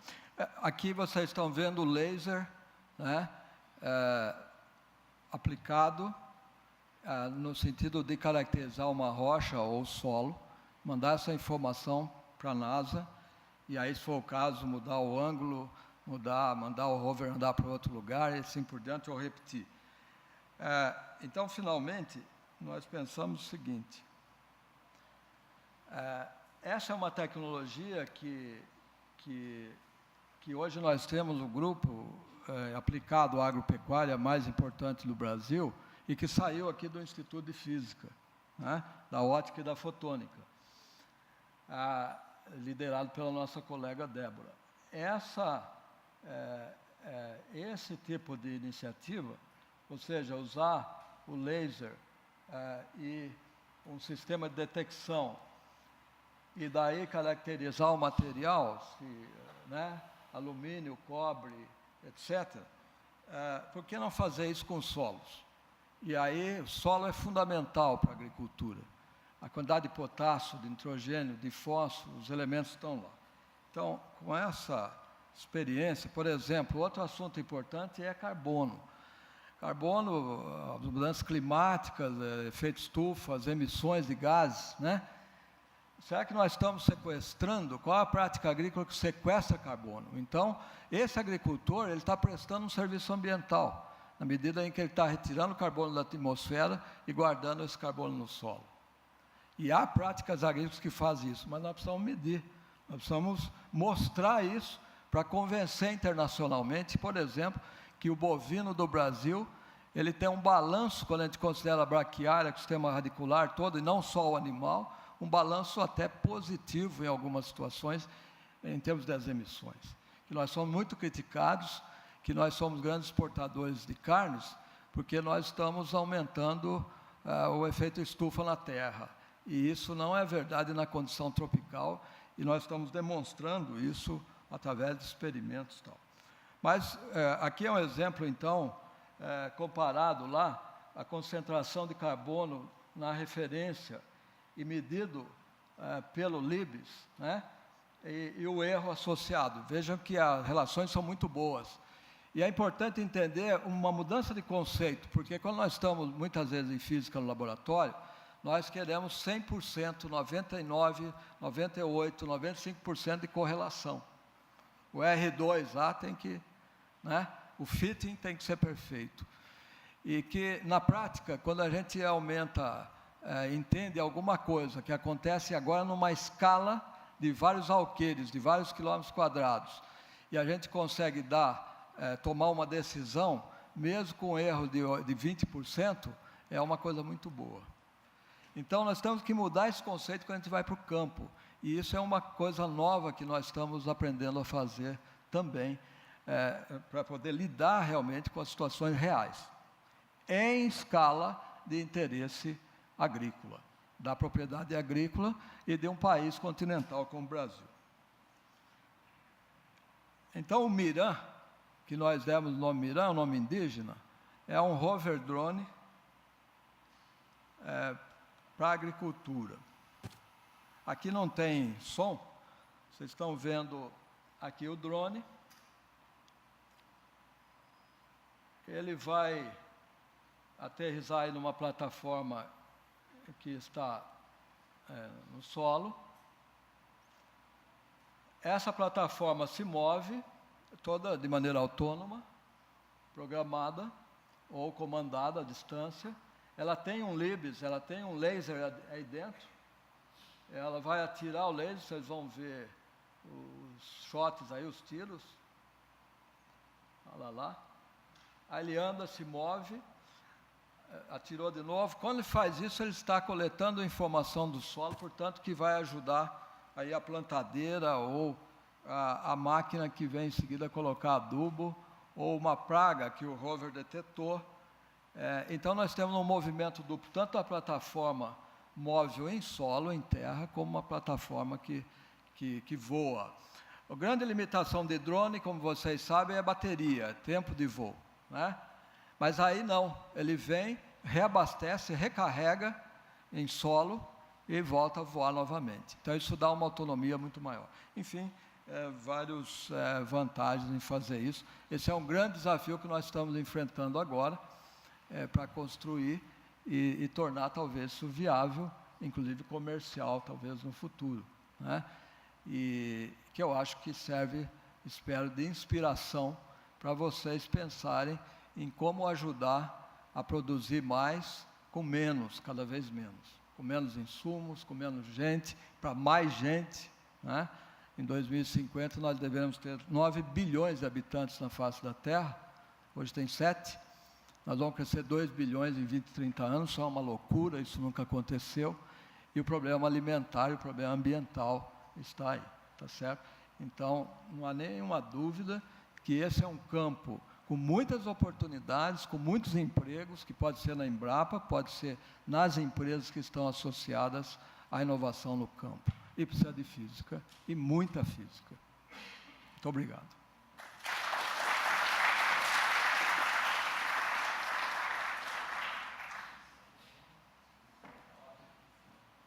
Aqui vocês estão vendo o laser, né, aplicado no sentido de caracterizar uma rocha ou solo, mandar essa informação para a NASA e aí, se for o caso, mudar o ângulo, mandar o rover andar para outro lugar e assim por diante, ou repetir. Então, finalmente, nós pensamos o seguinte, essa é uma tecnologia que hoje nós temos o grupo aplicado à agropecuária mais importante do Brasil e que saiu aqui do Instituto de Física, né, da ótica e da fotônica, liderado pela nossa colega Débora. Esse tipo de iniciativa, ou seja, usar o laser e um sistema de detecção e daí caracterizar o material, né, alumínio, cobre, etc. Por que não fazer isso com solos? E aí o solo é fundamental para a agricultura. A quantidade de potássio, de nitrogênio, de fósforo, os elementos estão lá. Então, com essa experiência, por exemplo, outro assunto importante é carbono. Carbono, as mudanças climáticas, efeito estufa, as emissões de gases, né? Será que nós estamos sequestrando? Qual a prática agrícola que sequestra carbono? Então, esse agricultor, ele está prestando um serviço ambiental, na medida em que ele está retirando o carbono da atmosfera e guardando esse carbono no solo. E há práticas agrícolas que fazem isso, mas nós precisamos medir, nós precisamos mostrar isso para convencer internacionalmente, por exemplo, que o bovino do Brasil, ele tem um balanço, quando a gente considera a braquiária, o sistema radicular todo, e não só o animal, um balanço até positivo em algumas situações, em termos das emissões. Que nós somos muito criticados, que nós somos grandes exportadores de carnes, porque nós estamos aumentando o efeito estufa na terra. E isso não é verdade na condição tropical, e nós estamos demonstrando isso através de experimentos e tal. Mas aqui é um exemplo, então, comparado lá, a concentração de carbono na referência e medido pelo Libes, né? E o erro associado. Vejam que as relações são muito boas. E é importante entender uma mudança de conceito, porque quando nós estamos, muitas vezes, em física no laboratório, nós queremos 100%, 99%, 98%, 95% de correlação. O R2A tem que, né? O fitting tem que ser perfeito. E que, na prática, quando a gente aumenta, entende alguma coisa que acontece agora numa escala de vários alqueires, de vários quilômetros quadrados, e a gente consegue tomar uma decisão, mesmo com erro de 20%, é uma coisa muito boa. Então, nós temos que mudar esse conceito quando a gente vai para o campo. E isso é uma coisa nova que nós estamos aprendendo a fazer também, para poder lidar realmente com as situações reais, em escala de interesse agrícola, da propriedade agrícola e de um país continental como o Brasil. Então, o Miran, que nós demos o nome Miran, o nome indígena, é um rover drone para a agricultura. Aqui não tem som, vocês estão vendo aqui o drone. Ele vai aterrissar aí numa plataforma que está no solo. Essa plataforma se move toda de maneira autônoma, programada ou comandada à distância. Ela tem um Libes, ela tem um laser aí dentro. Ela vai atirar o laser, vocês vão ver os shots aí, os tiros. Olha lá. Aí ele anda, se move, atirou de novo. Quando ele faz isso, ele está coletando informação do solo, portanto, que vai ajudar aí a plantadeira ou a máquina que vem em seguida colocar adubo, ou uma praga que o rover detectou. Então, nós temos um movimento duplo, tanto a plataforma móvel em solo, em terra, como uma plataforma que voa. A grande limitação de drone, como vocês sabem, é a bateria, tempo de voo, né? Mas aí não, ele vem, reabastece, recarrega em solo e volta a voar novamente. Então, isso dá uma autonomia muito maior. Enfim, várias vantagens em fazer isso. Esse é um grande desafio que nós estamos enfrentando agora, para construir e tornar talvez isso viável, inclusive comercial, talvez no futuro, né? e que eu acho que serve, espero, de inspiração para vocês pensarem em como ajudar a produzir mais com menos, cada vez menos. Com menos insumos, com menos gente, para mais gente, né? Em 2050 nós devemos ter 9 bilhões de habitantes na face da Terra, hoje tem 7, nós vamos crescer 2 bilhões em 20, 30 anos, isso é uma loucura, isso nunca aconteceu, e o problema alimentar e o problema ambiental está aí, tá certo? Então, não há nenhuma dúvida que esse é um campo com muitas oportunidades, com muitos empregos, que pode ser na Embrapa, pode ser nas empresas que estão associadas à inovação no campo. E precisa de física, e muita física. Muito obrigado.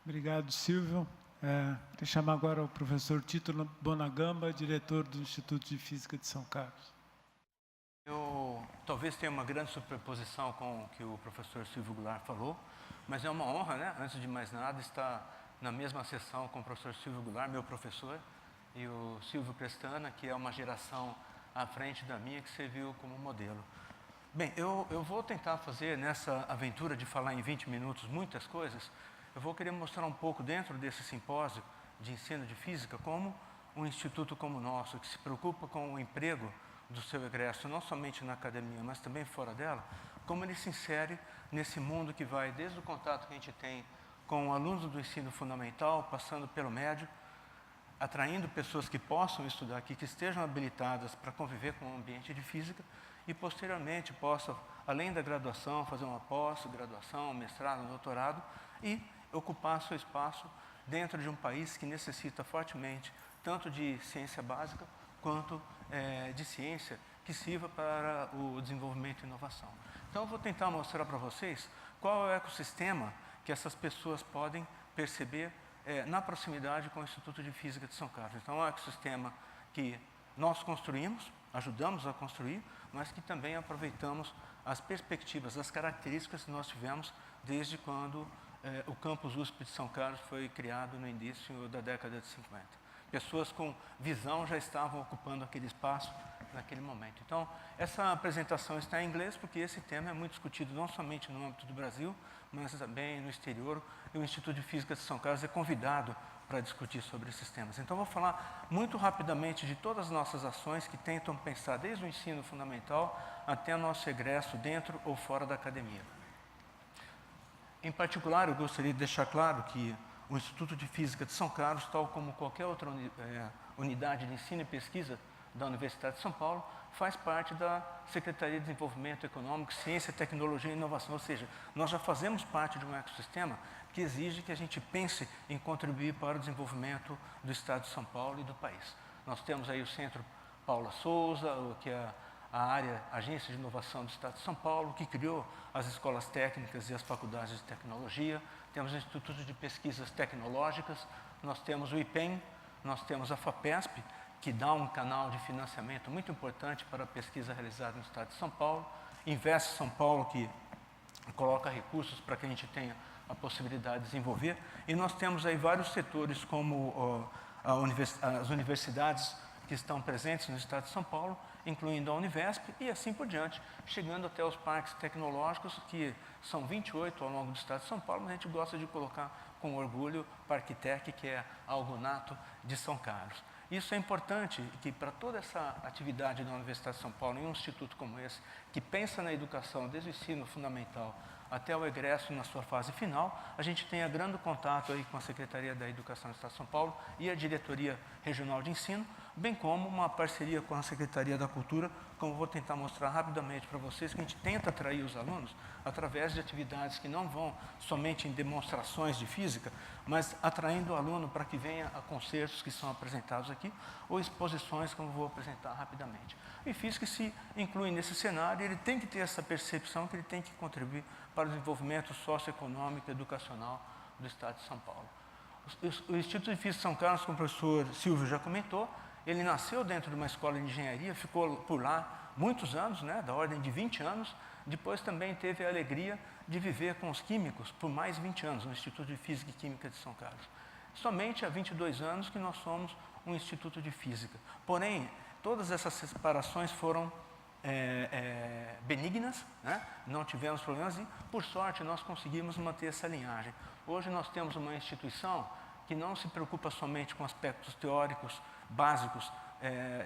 Obrigado, Silvio. Vou chamar agora o professor Tito Bonagamba, diretor do Instituto de Física de São Carlos. Eu talvez tenha uma grande superposição com o que o professor Silvio Goulart falou, mas é uma honra, né, antes de mais nada, estar na mesma sessão com o professor Silvio Goulart, meu professor, e o Silvio Crestana, que é uma geração à frente da minha, que serviu como modelo. Bem, eu vou tentar fazer nessa aventura de falar em 20 minutos muitas coisas. Eu vou querer mostrar um pouco dentro desse simpósio de ensino de física como um instituto como o nosso, que se preocupa com o emprego do seu egresso, não somente na academia, mas também fora dela, como ele se insere nesse mundo que vai desde o contato que a gente tem com alunos do ensino fundamental, passando pelo médio, atraindo pessoas que possam estudar aqui, que estejam habilitadas para conviver com o ambiente de física e, posteriormente, possam, além da graduação, fazer uma pós-graduação, mestrado, doutorado e ocupar seu espaço dentro de um país que necessita fortemente tanto de ciência básica quanto de ciência que sirva para o desenvolvimento e inovação. Então, eu vou tentar mostrar para vocês qual é o ecossistema que essas pessoas podem perceber na proximidade com o Instituto de Física de São Carlos. Então, é um ecossistema que nós construímos, ajudamos a construir, mas que também aproveitamos as perspectivas, as características que nós tivemos desde quando o campus USP de São Carlos foi criado no início da década de 50. Pessoas com visão já estavam ocupando aquele espaço naquele momento. Então, essa apresentação está em inglês porque esse tema é muito discutido não somente no âmbito do Brasil, mas também no exterior, e o Instituto de Física de São Carlos é convidado para discutir sobre esses temas. Então, vou falar muito rapidamente de todas as nossas ações que tentam pensar desde o ensino fundamental até o nosso egresso dentro ou fora da academia. Em particular, eu gostaria de deixar claro que o Instituto de Física de São Carlos, tal como qualquer outra unidade de ensino e pesquisa da Universidade de São Paulo, faz parte da Secretaria de Desenvolvimento Econômico, Ciência, Tecnologia e Inovação, ou seja, nós já fazemos parte de um ecossistema que exige que a gente pense em contribuir para o desenvolvimento do Estado de São Paulo e do país. Nós temos aí o Centro Paula Souza, que é a Agência de Inovação do Estado de São Paulo, que criou as escolas técnicas e as faculdades de tecnologia, temos o Instituto de Pesquisas Tecnológicas, nós temos o IPEM, nós temos a FAPESP, que dá um canal de financiamento muito importante para a pesquisa realizada no Estado de São Paulo, Invest São Paulo, que coloca recursos para que a gente tenha a possibilidade de desenvolver, e nós temos aí vários setores como as universidades que estão presentes no Estado de São Paulo, incluindo a Univesp e assim por diante, chegando até os parques tecnológicos, que são 28 ao longo do Estado de São Paulo, mas a gente gosta de colocar com orgulho o Parque Tec, que é algo nato de São Carlos. Isso é importante, que para toda essa atividade da Universidade de São Paulo, em um instituto como esse, que pensa na educação desde o ensino fundamental até o egresso na sua fase final, a gente tenha grande contato aí com a Secretaria da Educação do Estado de São Paulo e a Diretoria Regional de Ensino, bem como uma parceria com a Secretaria da Cultura, como vou tentar mostrar rapidamente para vocês, que a gente tenta atrair os alunos através de atividades que não vão somente em demonstrações de física, mas atraindo o aluno para que venha a concertos que são apresentados aqui, ou exposições, como vou apresentar rapidamente. E física se inclui nesse cenário, ele tem que ter essa percepção que ele tem que contribuir para o desenvolvimento socioeconômico e educacional do Estado de São Paulo. O Instituto de Física de São Carlos, como o professor Silvio já comentou, ele nasceu dentro de uma escola de engenharia, ficou por lá muitos anos, né, da ordem de 20 anos, depois também teve a alegria de viver com os químicos por mais 20 anos, no Instituto de Física e Química de São Carlos. Somente há 22 anos que nós somos um instituto de física. Porém, todas essas separações foram benignas, né? Não tivemos problemas e, por sorte, nós conseguimos manter essa linhagem. Hoje nós temos uma instituição que não se preocupa somente com aspectos teóricos básicos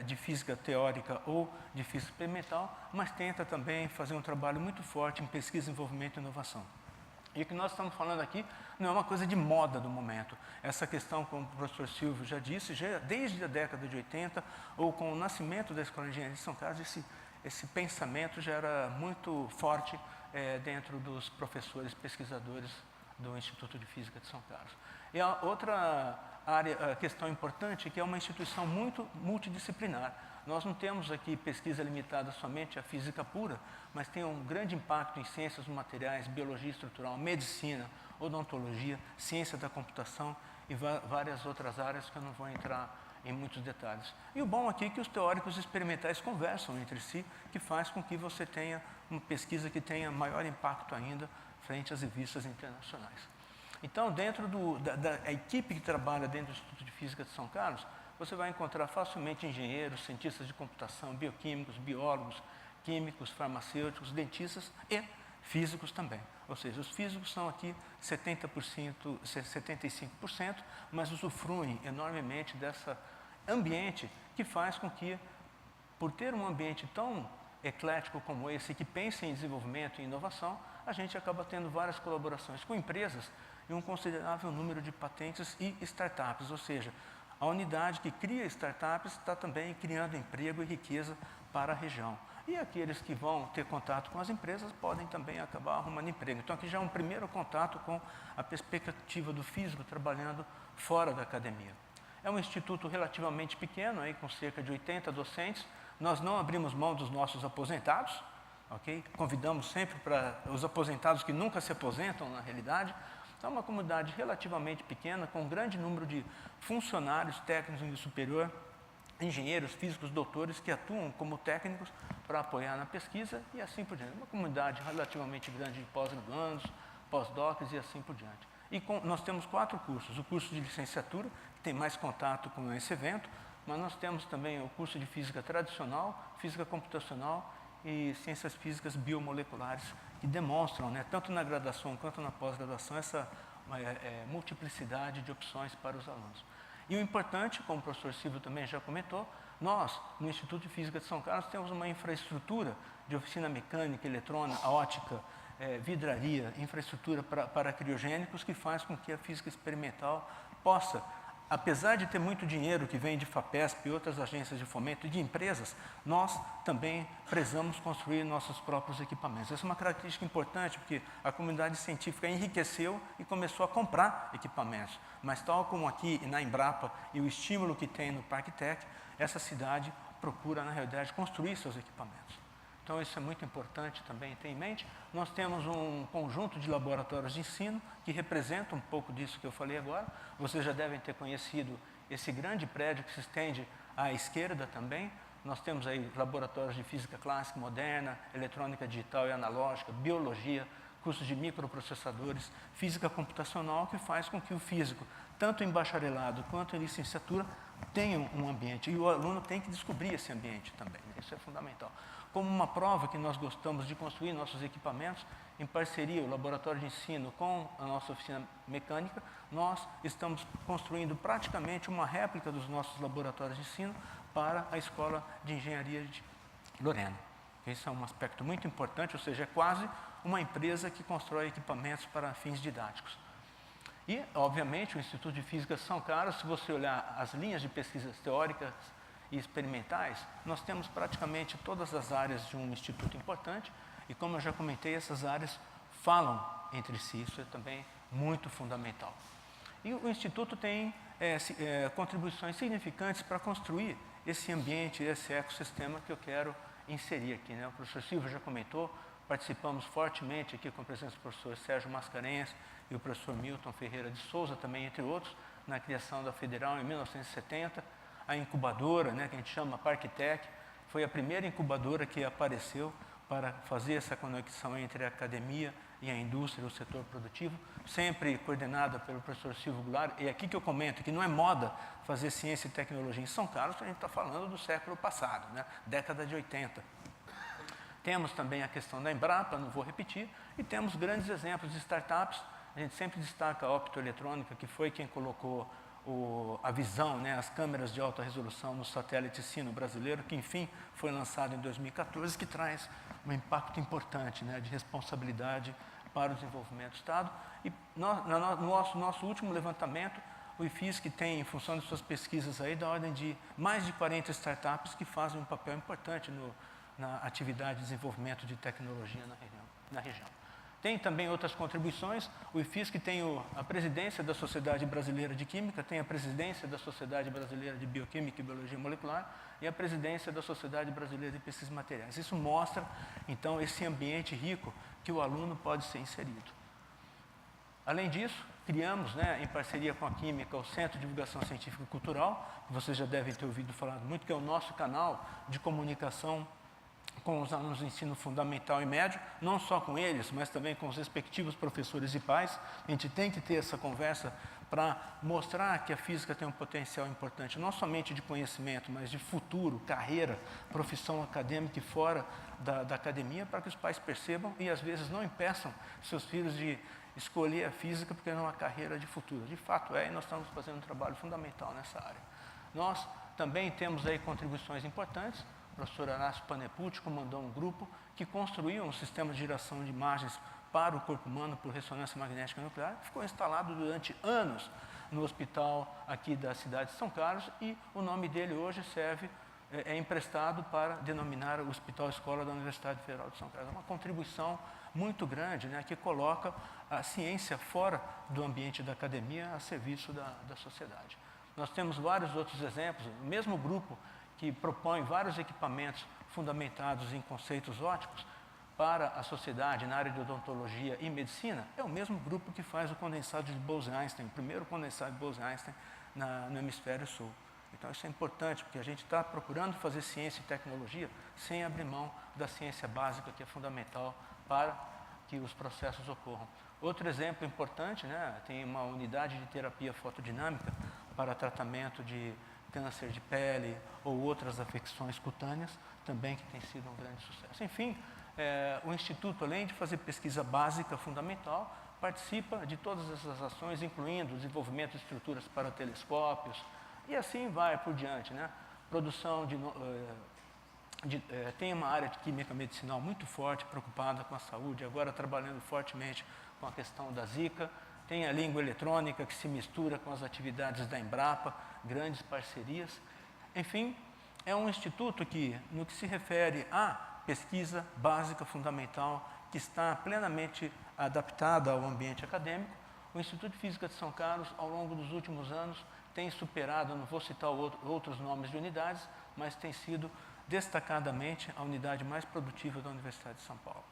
de física teórica ou de física experimental, mas tenta também fazer um trabalho muito forte em pesquisa, desenvolvimento e inovação. E o que nós estamos falando aqui não é uma coisa de moda do momento. Essa questão, como o professor Silvio já disse, já desde a década de 80, ou com o nascimento da Escola de Engenharia de São Carlos, esse pensamento já era muito forte dentro dos professores pesquisadores do Instituto de Física de São Carlos. E a outra questão importante é que é uma instituição muito multidisciplinar. Nós não temos aqui pesquisa limitada somente à física pura, mas tem um grande impacto em ciências dos materiais, biologia estrutural, medicina, odontologia, ciência da computação e várias outras áreas que eu não vou entrar em muitos detalhes. E o bom aqui é que os teóricos experimentais conversam entre si, que faz com que você tenha uma pesquisa que tenha maior impacto ainda frente às revistas internacionais. Então, dentro da equipe que trabalha dentro do Instituto de Física de São Carlos, você vai encontrar facilmente engenheiros, cientistas de computação, bioquímicos, biólogos, químicos, farmacêuticos, dentistas e físicos também. Ou seja, os físicos são aqui 75%, mas usufruem enormemente desse ambiente que faz com que, por ter um ambiente tão eclético como esse, que pensa em desenvolvimento e inovação, a gente acaba tendo várias colaborações com empresas e um considerável número de patentes e startups, ou seja, a unidade que cria startups está também criando emprego e riqueza para a região. E aqueles que vão ter contato com as empresas podem também acabar arrumando emprego. Então, aqui já é um primeiro contato com a perspectiva do físico trabalhando fora da academia. É um instituto relativamente pequeno, aí, com cerca de 80 docentes. Nós não abrimos mão dos nossos aposentados, ok? Convidamos sempre para os aposentados que nunca se aposentam, na realidade. Então, é uma comunidade relativamente pequena, com um grande número de funcionários técnicos em nível superior, engenheiros, físicos, doutores que atuam como técnicos para apoiar na pesquisa e assim por diante. Uma comunidade relativamente grande de pós-graduandos, pós-docs e assim por diante. E nós temos 4 cursos. O curso de licenciatura, que tem mais contato com esse evento, mas nós temos também o curso de física tradicional, física computacional e ciências físicas biomoleculares, que demonstram, né, tanto na graduação quanto na pós-graduação, essa multiplicidade de opções para os alunos. E o importante, como o professor Silvio também já comentou, nós, no Instituto de Física de São Carlos, temos uma infraestrutura de oficina mecânica, eletrônica, ótica, vidraria, infraestrutura para criogênicos, que faz com que a física experimental possa, apesar de ter muito dinheiro que vem de FAPESP e outras agências de fomento e de empresas, nós também prezamos construir nossos próprios equipamentos. Essa é uma característica importante, porque a comunidade científica enriqueceu e começou a comprar equipamentos. Mas tal como aqui na Embrapa e o estímulo que tem no Parque Tech, essa cidade procura, na realidade, construir seus equipamentos. Então, isso é muito importante também ter em mente. Nós temos um conjunto de laboratórios de ensino que representa um pouco disso que eu falei agora. Vocês já devem ter conhecido esse grande prédio que se estende à esquerda também. Nós temos aí laboratórios de física clássica, moderna, eletrônica digital e analógica, biologia, cursos de microprocessadores, física computacional, que faz com que o físico, tanto em bacharelado quanto em licenciatura, tenha um ambiente. E o aluno tem que descobrir esse ambiente também. Isso é fundamental. Como uma prova que nós gostamos de construir nossos equipamentos, em parceria, o laboratório de ensino com a nossa oficina mecânica, nós estamos construindo praticamente uma réplica dos nossos laboratórios de ensino para a Escola de Engenharia de Lorena. Esse é um aspecto muito importante, ou seja, é quase uma empresa que constrói equipamentos para fins didáticos. E, obviamente, o Instituto de Física de São Carlos, se você olhar as linhas de pesquisas teóricas e experimentais, nós temos praticamente todas as áreas de um instituto importante e, como eu já comentei, essas áreas falam entre si, isso é também muito fundamental. E o Instituto tem contribuições significantes para construir esse ambiente, esse ecossistema que eu quero inserir aqui, né? O professor Silvio já comentou, participamos fortemente aqui com a presença do professor Sérgio Mascarenhas e o professor Milton Ferreira de Souza, também entre outros, na criação da Federal em 1970, a incubadora, né, que a gente chama Parque Tech, foi a primeira incubadora que apareceu para fazer essa conexão entre a academia e a indústria, o setor produtivo, sempre coordenada pelo professor Silvio Goulart. E é aqui que eu comento que não é moda fazer ciência e tecnologia em São Carlos, a gente está falando do século passado, né? Década de 80. Temos também a questão da Embrapa, não vou repetir, e temos grandes exemplos de startups. A gente sempre destaca a Optoeletrônica, que foi quem colocou a visão, né, as câmeras de alta resolução no satélite Sino brasileiro, que enfim foi lançado em 2014, que traz um impacto importante, né, de responsabilidade para o desenvolvimento do Estado. E no nosso último levantamento, o IFISC tem, em função de suas pesquisas, aí, da ordem de mais de 40 startups que fazem um papel importante na atividade de desenvolvimento de tecnologia na região. Tem também outras contribuições. O IFISC tem a presidência da Sociedade Brasileira de Química, tem a presidência da Sociedade Brasileira de Bioquímica e Biologia Molecular e a presidência da Sociedade Brasileira de Pesquisas Materiais. Isso mostra, então, esse ambiente rico que o aluno pode ser inserido. Além disso, criamos, né, em parceria com a Química, o Centro de Divulgação Científica e Cultural, que vocês já devem ter ouvido falar muito, que é o nosso canal de comunicação com os alunos do ensino fundamental e médio, não só com eles, mas também com os respectivos professores e pais. A gente tem que ter essa conversa para mostrar que a física tem um potencial importante, não somente de conhecimento, mas de futuro, carreira, profissão acadêmica e fora da academia, para que os pais percebam e, às vezes, não impeçam seus filhos de escolher a física porque não é uma carreira de futuro. De fato é, e nós estamos fazendo um trabalho fundamental nessa área. Nós também temos aí contribuições importantes. O professor Horácio Panepucci comandou um grupo que construiu um sistema de geração de imagens para o corpo humano por ressonância magnética nuclear, que ficou instalado durante anos no hospital aqui da cidade de São Carlos, e o nome dele hoje é emprestado para denominar o Hospital Escola da Universidade Federal de São Carlos. É uma contribuição muito grande, né, que coloca a ciência fora do ambiente da academia a serviço da sociedade. Nós temos vários outros exemplos, o mesmo grupo que propõe vários equipamentos fundamentados em conceitos óticos para a sociedade na área de odontologia e medicina, é o mesmo grupo que faz o condensado de Bose-Einstein, o primeiro condensado de Bose-Einstein no hemisfério sul. Então, isso é importante, porque a gente está procurando fazer ciência e tecnologia sem abrir mão da ciência básica, que é fundamental para que os processos ocorram. Outro exemplo importante, né, tem uma unidade de terapia fotodinâmica para tratamento de câncer de pele ou outras afecções cutâneas, também que tem sido um grande sucesso. Enfim, o Instituto, além de fazer pesquisa básica fundamental, participa de todas essas ações, incluindo o desenvolvimento de estruturas para telescópios, e assim vai por diante, né? Produção tem uma área de química medicinal muito forte, preocupada com a saúde, agora trabalhando fortemente com a questão da Zika. Tem a língua eletrônica, que se mistura com as atividades da Embrapa, grandes parcerias. Enfim, é um instituto que, no que se refere à pesquisa básica fundamental, que está plenamente adaptada ao ambiente acadêmico, o Instituto de Física de São Carlos, ao longo dos últimos anos, tem superado, não vou citar outros nomes de unidades, mas tem sido destacadamente a unidade mais produtiva da Universidade de São Paulo.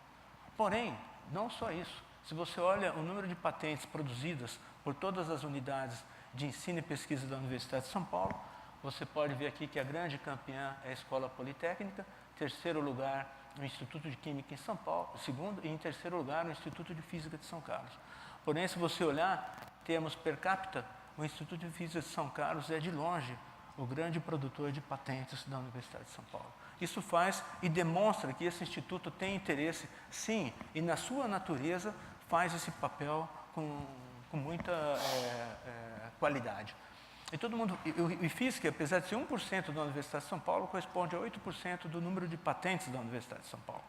Porém, não só isso. Se você olha o número de patentes produzidas por todas as unidades de ensino e pesquisa da Universidade de São Paulo, você pode ver aqui que a grande campeã é a Escola Politécnica, terceiro lugar o Instituto de Química em São Paulo, segundo, e em terceiro lugar o Instituto de Física de São Carlos. Porém, se você olhar, temos per capita, o Instituto de Física de São Carlos é de longe o grande produtor de patentes da Universidade de São Paulo. Isso faz e demonstra que esse instituto tem interesse, sim, e na sua natureza faz esse papel com muita qualidade. E todo mundo, o IFISC, apesar de ser 1% da Universidade de São Paulo, corresponde a 8% do número de patentes da Universidade de São Paulo.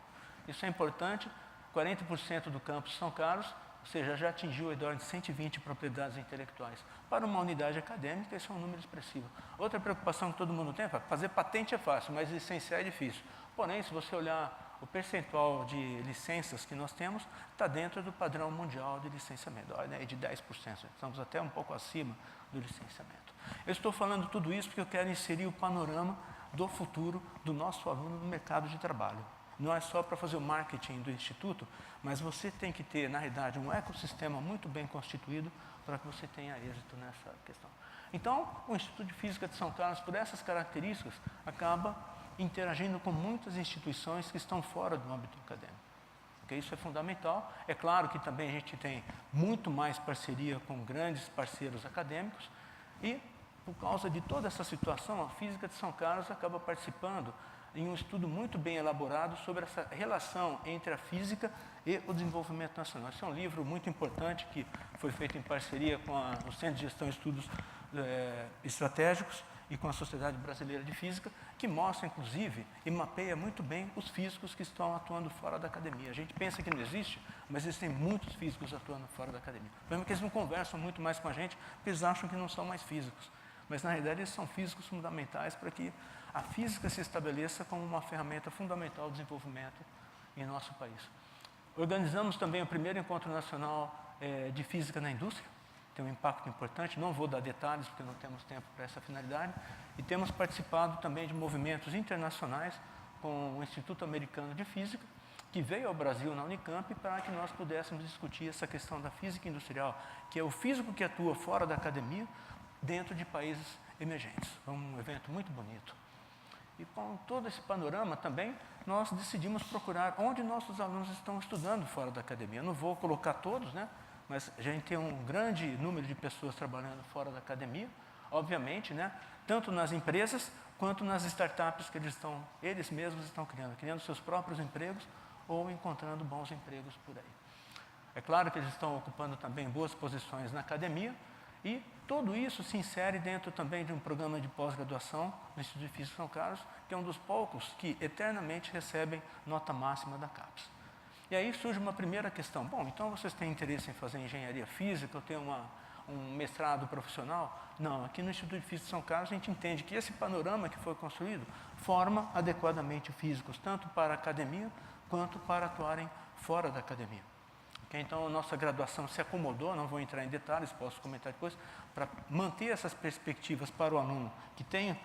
Isso é importante, 40% do campus São Carlos, ou seja, já atingiu a ordem de 120 propriedades intelectuais. Para uma unidade acadêmica, isso é um número expressivo. Outra preocupação que todo mundo tem é fazer patente é fácil, mas licenciar é difícil. Porém, se você olhar o percentual de licenças que nós temos, está dentro do padrão mundial de licenciamento, a ordem é de 10%. Estamos até um pouco acima do licenciamento. Eu estou falando tudo isso porque eu quero inserir o panorama do futuro do nosso aluno no mercado de trabalho. Não é só para fazer o marketing do Instituto, mas você tem que ter, na realidade, um ecossistema muito bem constituído para que você tenha êxito nessa questão. Então, o Instituto de Física de São Carlos, por essas características, acaba interagindo com muitas instituições que estão fora do âmbito acadêmico. porque isso é fundamental. É claro que também a gente tem muito mais parceria com grandes parceiros acadêmicos e, por causa de toda essa situação, a Física de São Carlos acaba participando em um estudo muito bem elaborado sobre essa relação entre a física e o desenvolvimento nacional. Esse é um livro muito importante que foi feito em parceria com o Centro de Gestão e Estudos Estratégicos e com a Sociedade Brasileira de Física, que mostra, inclusive, e mapeia muito bem os físicos que estão atuando fora da academia. A gente pensa que não existe, mas existem muitos físicos atuando fora da academia. O problema é que eles não conversam muito mais com a gente, porque eles acham que não são mais físicos. Mas, na realidade, eles são físicos fundamentais para que a física se estabeleça como uma ferramenta fundamental de desenvolvimento em nosso país. Organizamos também o primeiro Encontro Nacional de Física na Indústria, tem um impacto importante, não vou dar detalhes porque não temos tempo para essa finalidade, e temos participado também de movimentos internacionais com o Instituto Americano de Física, que veio ao Brasil na Unicamp para que nós pudéssemos discutir essa questão da física industrial, que é o físico que atua fora da academia, dentro de países emergentes. É um evento muito bonito. E com todo esse panorama também, nós decidimos procurar onde nossos alunos estão estudando fora da academia. Eu não vou colocar todos, né? Mas a gente tem um grande número de pessoas trabalhando fora da academia, obviamente, né? Tanto nas empresas quanto nas startups que eles mesmos estão criando seus próprios empregos ou encontrando bons empregos por aí. É claro que eles estão ocupando também boas posições na academia, e tudo isso se insere dentro também de um programa de pós-graduação no Instituto de Física São Carlos, que é um dos poucos que eternamente recebem nota máxima da CAPES. E aí surge uma primeira questão. Bom, então vocês têm interesse em fazer engenharia física, ou ter um mestrado profissional? Não, aqui no Instituto de Física São Carlos a gente entende que esse panorama que foi construído forma adequadamente físicos, tanto para a academia quanto para atuarem fora da academia. Então, a nossa graduação se acomodou, não vou entrar em detalhes, posso comentar depois, para manter essas perspectivas para o aluno que tenha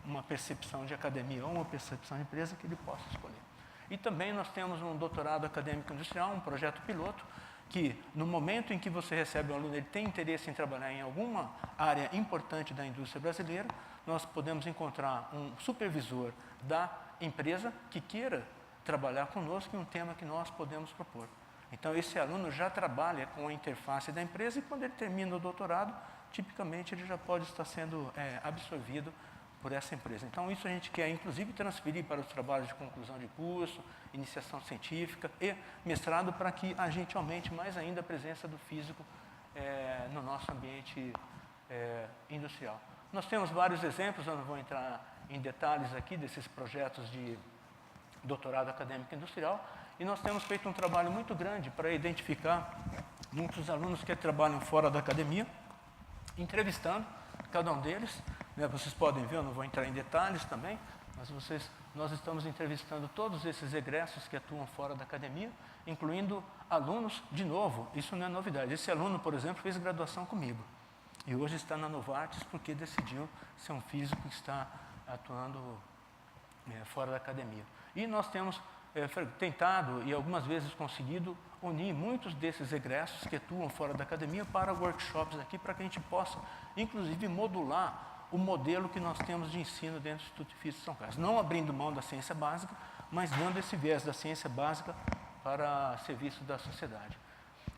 uma percepção de academia ou uma percepção de empresa que ele possa escolher. E também nós temos um doutorado acadêmico industrial, um projeto piloto, que no momento em que você recebe um aluno, ele tem interesse em trabalhar em alguma área importante da indústria brasileira, nós podemos encontrar um supervisor da empresa que queira trabalhar conosco em um tema que nós podemos propor. Então, esse aluno já trabalha com a interface da empresa e, quando ele termina o doutorado, tipicamente ele já pode estar sendo absorvido por essa empresa. Então, isso a gente quer, inclusive, transferir para os trabalhos de conclusão de curso, iniciação científica e mestrado, para que a gente aumente mais ainda a presença do físico no nosso ambiente industrial. Nós temos vários exemplos, eu não vou entrar em detalhes aqui desses projetos de doutorado acadêmico industrial, e nós temos feito um trabalho muito grande para identificar muitos alunos que trabalham fora da academia, entrevistando cada um deles, né? Vocês podem ver, eu não vou entrar em detalhes também, mas nós estamos entrevistando todos esses egressos que atuam fora da academia, incluindo alunos, de novo, isso não é novidade. Esse aluno, por exemplo, fez graduação comigo, e hoje está na Novartis porque decidiu ser um físico que está atuando fora da academia. E nós temos tentado e algumas vezes conseguido unir muitos desses egressos que atuam fora da academia para workshops aqui, para que a gente possa, inclusive, modular o modelo que nós temos de ensino dentro do Instituto de Física de São Carlos. Não abrindo mão da ciência básica, mas dando esse viés da ciência básica para serviço da sociedade.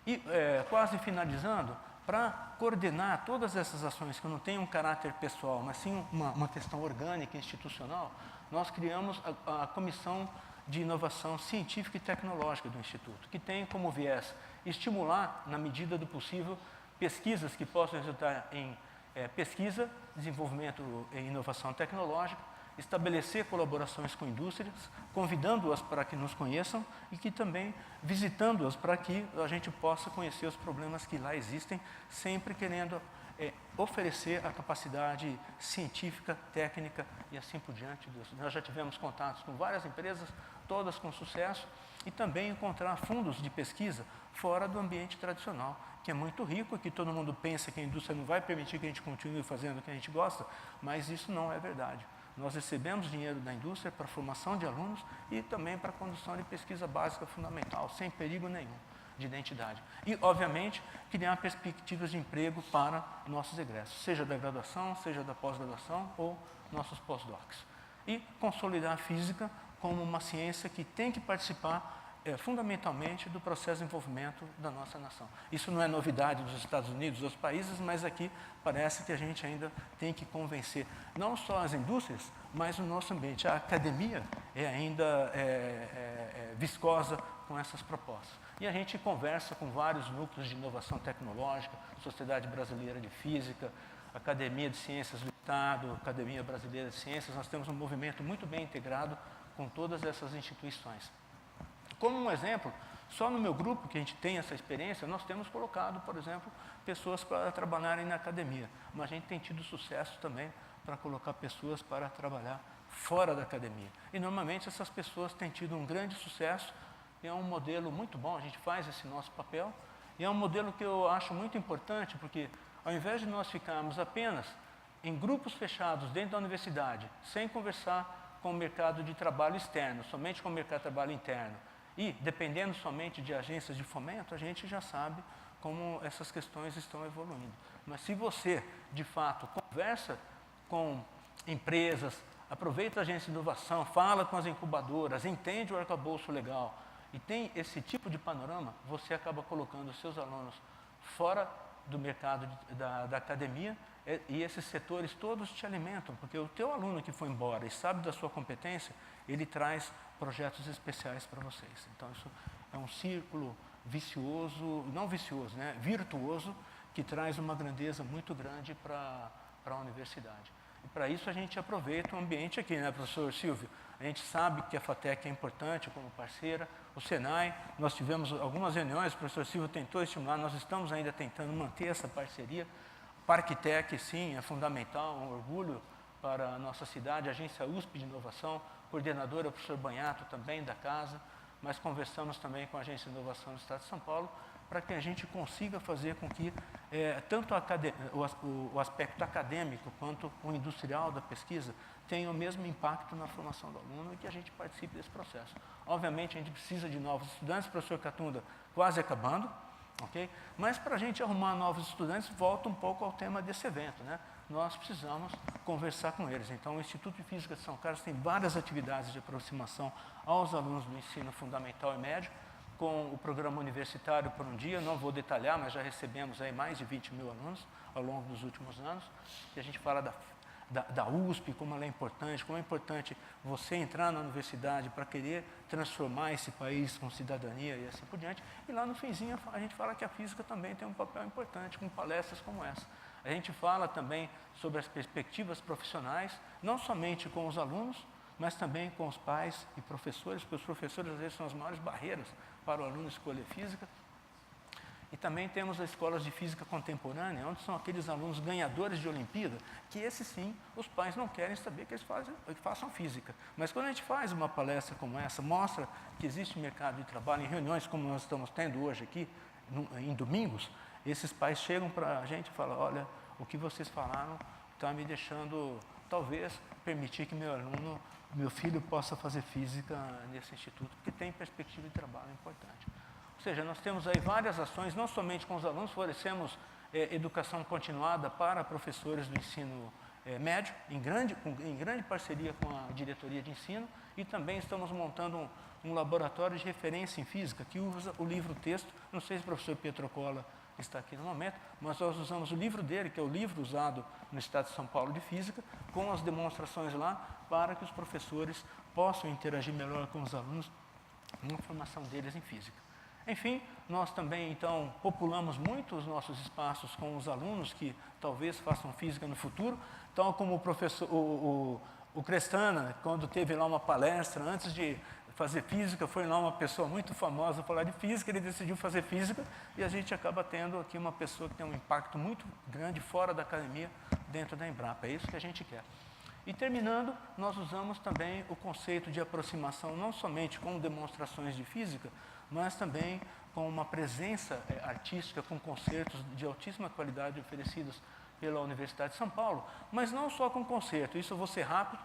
E, quase finalizando, para coordenar todas essas ações que não têm um caráter pessoal, mas sim uma questão orgânica, institucional, nós criamos a Comissão de Inovação Científica e Tecnológica do Instituto, que tem como viés estimular, na medida do possível, pesquisas que possam resultar em pesquisa, desenvolvimento e inovação tecnológica, estabelecer colaborações com indústrias, convidando-as para que nos conheçam e que também visitando-as para que a gente possa conhecer os problemas que lá existem, sempre querendo oferecer a capacidade científica, técnica e assim por diante. Nós já tivemos contatos com várias empresas, todas com sucesso, e também encontrar fundos de pesquisa fora do ambiente tradicional, que é muito rico e que todo mundo pensa que a indústria não vai permitir que a gente continue fazendo o que a gente gosta, mas isso não é verdade. Nós recebemos dinheiro da indústria para a formação de alunos e também para a condução de pesquisa básica fundamental, sem perigo nenhum de identidade. E, obviamente, criar perspectivas de emprego para nossos egressos, seja da graduação, seja da pós-graduação ou nossos pós-docs. E consolidar a física como uma ciência que tem que participar fundamentalmente do processo de desenvolvimento da nossa nação. Isso não é novidade dos Estados Unidos, dos países, mas aqui parece que a gente ainda tem que convencer não só as indústrias, mas o nosso ambiente. A academia é ainda viscosa com essas propostas. E a gente conversa com vários núcleos de inovação tecnológica, Sociedade Brasileira de Física, Academia de Ciências do Estado, Academia Brasileira de Ciências. Nós temos um movimento muito bem integrado com todas essas instituições. Como um exemplo, só no meu grupo, que a gente tem essa experiência, nós temos colocado, por exemplo, pessoas para trabalharem na academia. Mas a gente tem tido sucesso também para colocar pessoas para trabalhar fora da academia. E, normalmente, essas pessoas têm tido um grande sucesso. E é um modelo muito bom, a gente faz esse nosso papel. E é um modelo que eu acho muito importante, porque, ao invés de nós ficarmos apenas em grupos fechados dentro da universidade, sem conversar com o mercado de trabalho externo, somente com o mercado de trabalho interno, e dependendo somente de agências de fomento, a gente já sabe como essas questões estão evoluindo. Mas se você, de fato, conversa com empresas, aproveita a agência de inovação, fala com as incubadoras, entende o arcabouço legal e tem esse tipo de panorama, você acaba colocando os seus alunos fora do mercado da academia e esses setores todos te alimentam, porque o teu aluno que foi embora e sabe da sua competência, ele traz projetos especiais para vocês. Então, isso é um círculo vicioso, não vicioso, né? Virtuoso, que traz uma grandeza muito grande para a universidade. E para isso a gente aproveita o ambiente aqui, né, professor Silvio? A gente sabe que a FATEC é importante como parceira, o Senai, nós tivemos algumas reuniões, o professor Silvio tentou estimular, nós estamos ainda tentando manter essa parceria. Parktec, sim, é fundamental, um orgulho para a nossa cidade, a agência USP de inovação, coordenadora é o professor Banhato também da casa, mas conversamos também com a agência de inovação do Estado de São Paulo para que a gente consiga fazer com que tanto o aspecto acadêmico quanto o industrial da pesquisa tenham o mesmo impacto na formação do aluno e que a gente participe desse processo. Obviamente, a gente precisa de novos estudantes, professor Catunda quase acabando, ok? Mas para a gente arrumar novos estudantes, volta um pouco ao tema desse evento, né? Nós precisamos conversar com eles. Então, o Instituto de Física de São Carlos tem várias atividades de aproximação aos alunos do ensino fundamental e médio, com o programa universitário por um dia, não vou detalhar, mas já recebemos aí mais de 20 mil alunos ao longo dos últimos anos, e a gente fala da USP, como ela é importante, como é importante você entrar na universidade para querer transformar esse país com cidadania e assim por diante. E lá no finzinho a gente fala que a física também tem um papel importante com palestras como essa. A gente fala também sobre as perspectivas profissionais, não somente com os alunos, mas também com os pais e professores, porque os professores às vezes são as maiores barreiras para o aluno escolher física. E também temos as escolas de física contemporânea, onde são aqueles alunos ganhadores de Olimpíada, que esses sim, os pais não querem saber que eles façam física. Mas quando a gente faz uma palestra como essa, mostra que existe mercado de trabalho, em reuniões como nós estamos tendo hoje aqui, em domingos, esses pais chegam para a gente e falam, olha, o que vocês falaram está me deixando, talvez, permitir que meu filho possa fazer física nesse instituto, porque tem perspectiva de trabalho importante. Ou seja, nós temos aí várias ações, não somente com os alunos, oferecemos educação continuada para professores do ensino médio, em grande parceria com a diretoria de ensino, e também estamos montando um laboratório de referência em física, que usa o livro-texto, não sei se o professor Pietrocola está aqui no momento, mas nós usamos o livro dele, que é o livro usado no Estado de São Paulo de Física, com as demonstrações lá, para que os professores possam interagir melhor com os alunos na formação deles em física. Enfim, nós também, então, populamos muito os nossos espaços com os alunos que talvez façam física no futuro, tal como o professor, o Crestana, quando teve lá uma palestra, antes de fazer física, foi lá uma pessoa muito famosa falar de física, ele decidiu fazer física, e a gente acaba tendo aqui uma pessoa que tem um impacto muito grande fora da academia, dentro da Embrapa. É isso que a gente quer. E terminando, nós usamos também o conceito de aproximação, não somente com demonstrações de física, mas também com uma presença artística, com concertos de altíssima qualidade oferecidos pela Universidade de São Paulo, mas não só com concerto, isso eu vou ser rápido,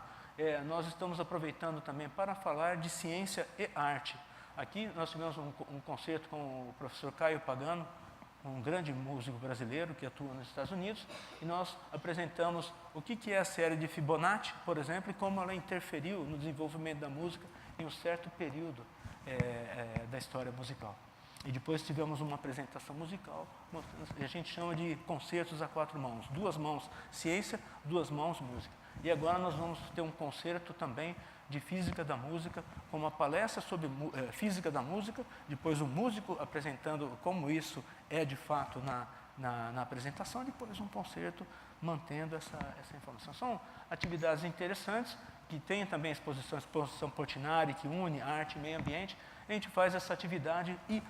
nós estamos aproveitando também para falar de ciência e arte. Aqui nós tivemos um concerto com o professor Caio Pagano, um grande músico brasileiro que atua nos Estados Unidos, e nós apresentamos o que é a série de Fibonacci, por exemplo, e como ela interferiu no desenvolvimento da música em um certo período da história musical. E depois tivemos uma apresentação musical, a gente chama de concertos a 4 mãos. 2 mãos ciência, 2 mãos música. E agora nós vamos ter um concerto também de física da música, com uma palestra sobre física da música, depois o músico apresentando como isso é de fato na apresentação, depois um concerto mantendo essa informação. São atividades interessantes, que tem também a exposição Portinari, que une arte e meio ambiente. A gente faz essa atividade e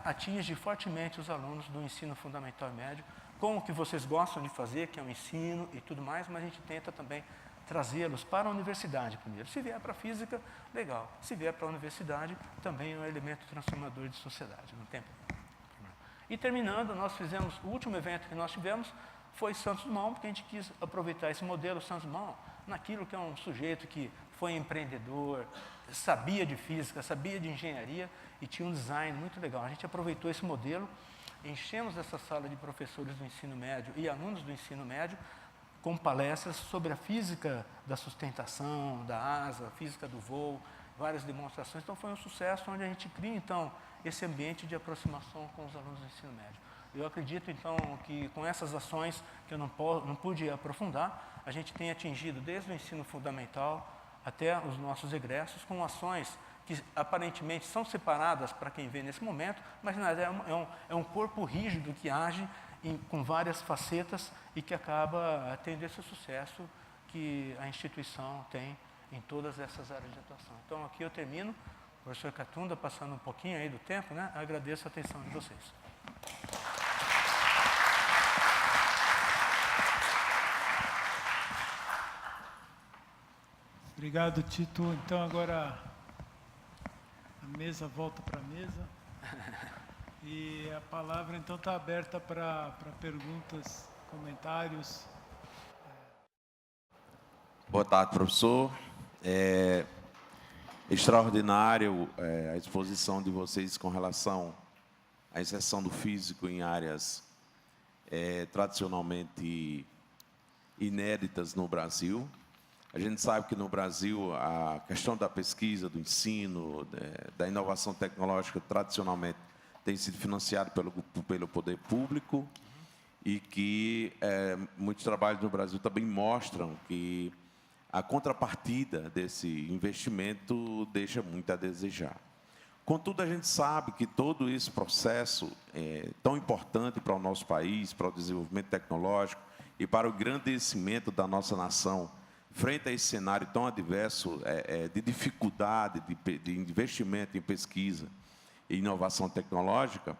atinge fortemente os alunos do ensino fundamental e médio, com o que vocês gostam de fazer, que é o ensino e tudo mais, mas a gente tenta também trazê-los para a universidade primeiro. Se vier para a física, legal. Se vier para a universidade, também é um elemento transformador de sociedade, não tem problema. E terminando, nós fizemos, o último evento que nós tivemos foi Santos Dumont, porque a gente quis aproveitar esse modelo Santos Dumont naquilo que é um sujeito que foi empreendedor, sabia de física, sabia de engenharia e tinha um design muito legal. A gente aproveitou esse modelo, enchemos essa sala de professores do ensino médio e alunos do ensino médio com palestras sobre a física da sustentação, da asa, a física do voo, várias demonstrações. Então, foi um sucesso onde a gente cria, então, esse ambiente de aproximação com os alunos do ensino médio. Eu acredito, então, que com essas ações, que eu não pude aprofundar, a gente tem atingido desde o ensino fundamental até os nossos egressos, com ações que aparentemente são separadas para quem vê nesse momento, mas na verdade é um corpo rígido que age com várias facetas e que acaba tendo esse sucesso que a instituição tem em todas essas áreas de atuação. Então, aqui eu termino. Professor Catunda, passando um pouquinho aí do tempo, né? Agradeço a atenção de vocês. Obrigado, Tito. Então, agora a mesa volta para a mesa. E a palavra, então, está aberta para perguntas, comentários. Boa tarde, professor. Extraordinário a exposição de vocês com relação à inserção do físico em áreas tradicionalmente inéditas no Brasil. A gente sabe que no Brasil a questão da pesquisa, do ensino, da inovação tecnológica tradicionalmente tem sido financiado pelo poder público e que muitos trabalhos no Brasil também mostram que a contrapartida desse investimento deixa muito a desejar. Contudo, a gente sabe que todo esse processo é tão importante para o nosso país, para o desenvolvimento tecnológico e para o engrandecimento da nossa nação, frente a esse cenário tão adverso de dificuldade de investimento em pesquisa e inovação tecnológica,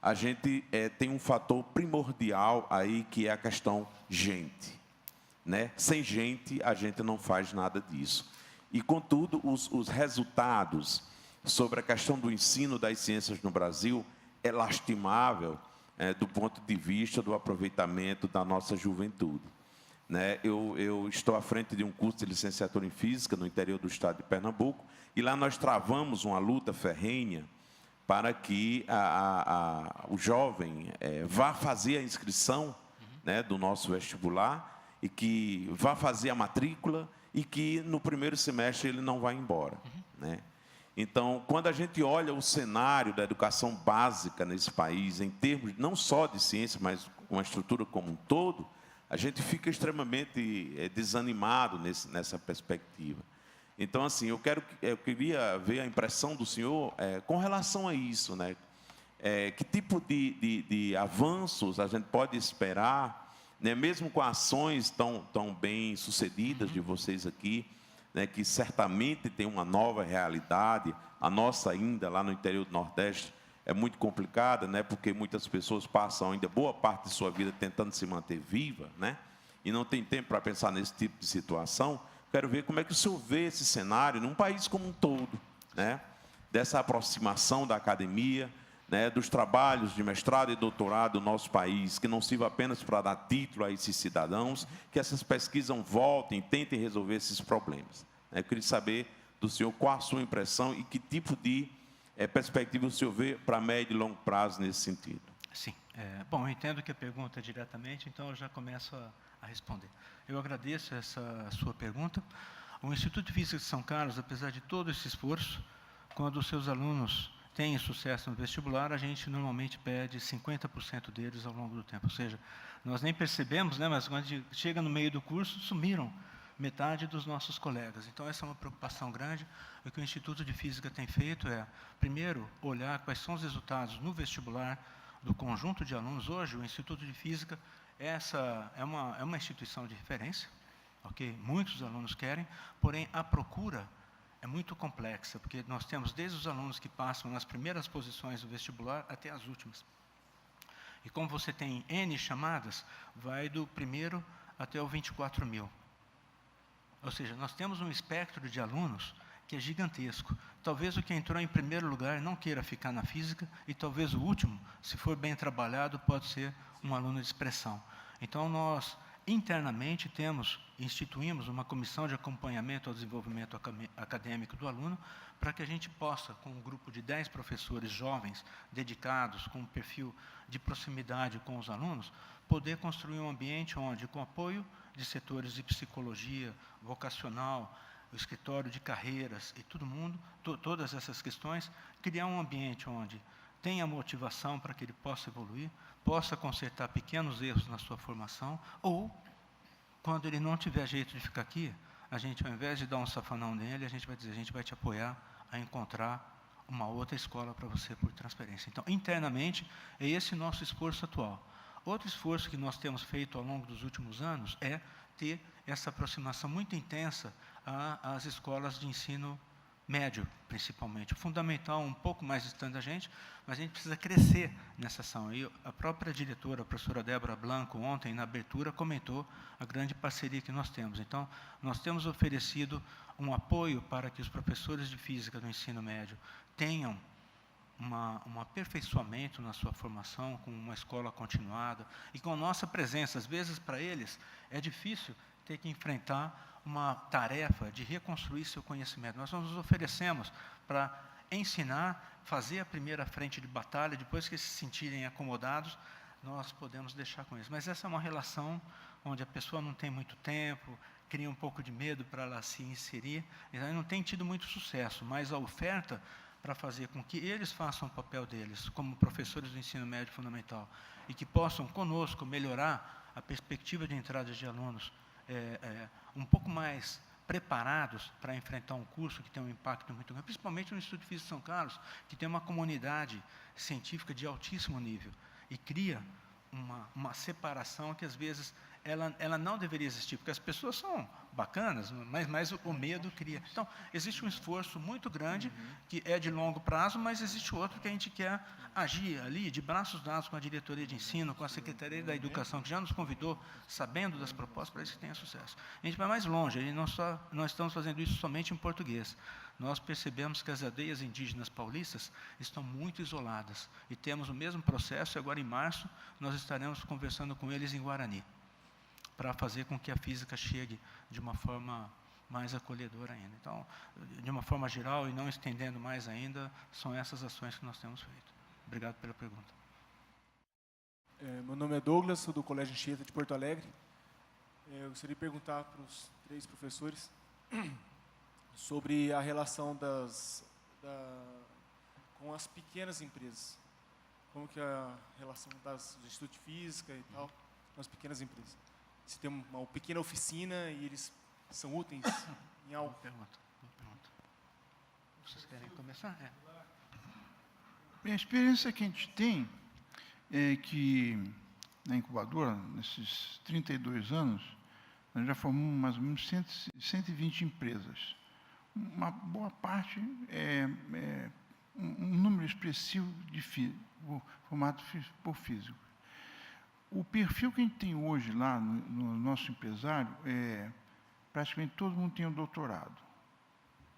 a gente tem um fator primordial aí, que é a questão gente. Né? Sem gente, a gente não faz nada disso. E, contudo, os resultados sobre a questão do ensino das ciências no Brasil é lastimável do ponto de vista do aproveitamento da nossa juventude. Né? Eu estou à frente de um curso de licenciatura em Física no interior do estado de Pernambuco, e lá nós travamos uma luta ferrenha para que o jovem vá fazer a inscrição, né, do nosso vestibular, e que vá fazer a matrícula e que no primeiro semestre ele não vá embora. Né? Então, quando a gente olha o cenário da educação básica nesse país, em termos não só de ciência, mas com a estrutura como um todo, a gente fica extremamente desanimado nessa perspectiva. Então, assim, eu queria ver a impressão do senhor com relação a isso, né? Que tipo de avanços a gente pode esperar, né, mesmo com ações tão bem sucedidas de vocês aqui, né, que certamente tem uma nova realidade. A nossa ainda, lá no interior do Nordeste, é muito complicada, né, porque muitas pessoas passam ainda boa parte de sua vida tentando se manter viva, né, e não tem tempo para pensar nesse tipo de situação. Quero ver como é que o senhor vê esse cenário num país como um todo, né, dessa aproximação da academia, né, dos trabalhos de mestrado e doutorado do nosso país, que não sirva apenas para dar título a esses cidadãos, que essas pesquisas voltem e tentem resolver esses problemas. Eu queria saber do senhor qual a sua impressão e que tipo de perspectiva o senhor vê para médio e longo prazo nesse sentido. Sim. Bom, eu entendo que a pergunta é diretamente, então eu já começo a responder. Eu agradeço essa sua pergunta. O Instituto de Física de São Carlos, apesar de todo esse esforço, quando os seus alunos têm sucesso no vestibular, a gente normalmente pede 50% deles ao longo do tempo. Ou seja, nós nem percebemos, né, mas quando a gente chega no meio do curso, sumiram metade dos nossos colegas. Então, essa é uma preocupação grande. O que o Instituto de Física tem feito é, primeiro, olhar quais são os resultados no vestibular do conjunto de alunos. Hoje, o Instituto de Física é uma instituição de referência, ok? Muitos alunos querem, porém, a procura é muito complexa, porque nós temos desde os alunos que passam nas primeiras posições do vestibular até as últimas. E como você tem N chamadas, vai do primeiro até o 24 mil. Ou seja, nós temos um espectro de alunos que é gigantesco. Talvez o que entrou em primeiro lugar não queira ficar na física, e talvez o último, se for bem trabalhado, pode ser um aluno de expressão. Então, nós, internamente, instituímos uma comissão de acompanhamento ao desenvolvimento acadêmico do aluno, para que a gente possa, com um grupo de 10 professores jovens, dedicados, com um perfil de proximidade com os alunos, poder construir um ambiente onde, com apoio de setores de psicologia, vocacional, o escritório de carreiras e todo mundo, todas essas questões, criar um ambiente onde tenha motivação para que ele possa evoluir, possa consertar pequenos erros na sua formação, ou, quando ele não tiver jeito de ficar aqui, a gente, ao invés de dar um safanão nele, a gente vai dizer, a gente vai te apoiar a encontrar uma outra escola para você por transferência. Então, internamente, é esse nosso esforço atual. Outro esforço que nós temos feito ao longo dos últimos anos é ter essa aproximação muito intensa às escolas de ensino médio, principalmente. O fundamental um pouco mais distante da gente, mas a gente precisa crescer nessa ação. E a própria diretora, a professora Débora Blanco, ontem, na abertura, comentou a grande parceria que nós temos. Então, nós temos oferecido um apoio para que os professores de física do ensino médio tenham um aperfeiçoamento na sua formação, com uma escola continuada, e com a nossa presença. Às vezes, para eles, é difícil ter que enfrentar uma tarefa de reconstruir seu conhecimento. Nós nos oferecemos para ensinar, fazer a primeira frente de batalha, depois que eles se sentirem acomodados, nós podemos deixar com eles. Mas essa é uma relação onde a pessoa não tem muito tempo, cria um pouco de medo para ela se inserir, então não tem tido muito sucesso, mas a oferta para fazer com que eles façam o papel deles como professores do ensino médio fundamental e que possam, conosco, melhorar a perspectiva de entrada de alunos um pouco mais preparados para enfrentar um curso que tem um impacto muito grande, principalmente no Instituto de Física de São Carlos, que tem uma comunidade científica de altíssimo nível e cria uma separação que, às vezes, ela não deveria existir, porque as pessoas são bacanas, mas o medo cria. Então, existe um esforço muito grande, que é de longo prazo, mas existe outro que a gente quer agir ali, de braços dados com a diretoria de ensino, com a Secretaria da Educação, que já nos convidou, sabendo das propostas, para isso que tenha sucesso. A gente vai mais longe, nós estamos fazendo isso somente em português. Nós percebemos que as aldeias indígenas paulistas estão muito isoladas, e temos o mesmo processo, e agora, em março, nós estaremos conversando com eles em Guarani, para fazer com que a física chegue de uma forma mais acolhedora ainda. Então, de uma forma geral, e não estendendo mais ainda, são essas ações que nós temos feito. Obrigado pela pergunta. Meu nome é Douglas, sou do Colégio Anchieta de Porto Alegre. Eu gostaria de perguntar para os 3 professores sobre a relação com as pequenas empresas. Como que é a relação do Instituto de Física e tal, com as pequenas empresas. Se tem uma pequena oficina e eles são úteis em algo. Boa pergunta. Vocês querem começar? A experiência que a gente tem é que, na incubadora, nesses 32 anos, nós já formamos mais ou menos 120 empresas. Uma boa parte um número expressivo de formado por físico. O perfil que a gente tem hoje lá no nosso empresário praticamente todo mundo tem um doutorado,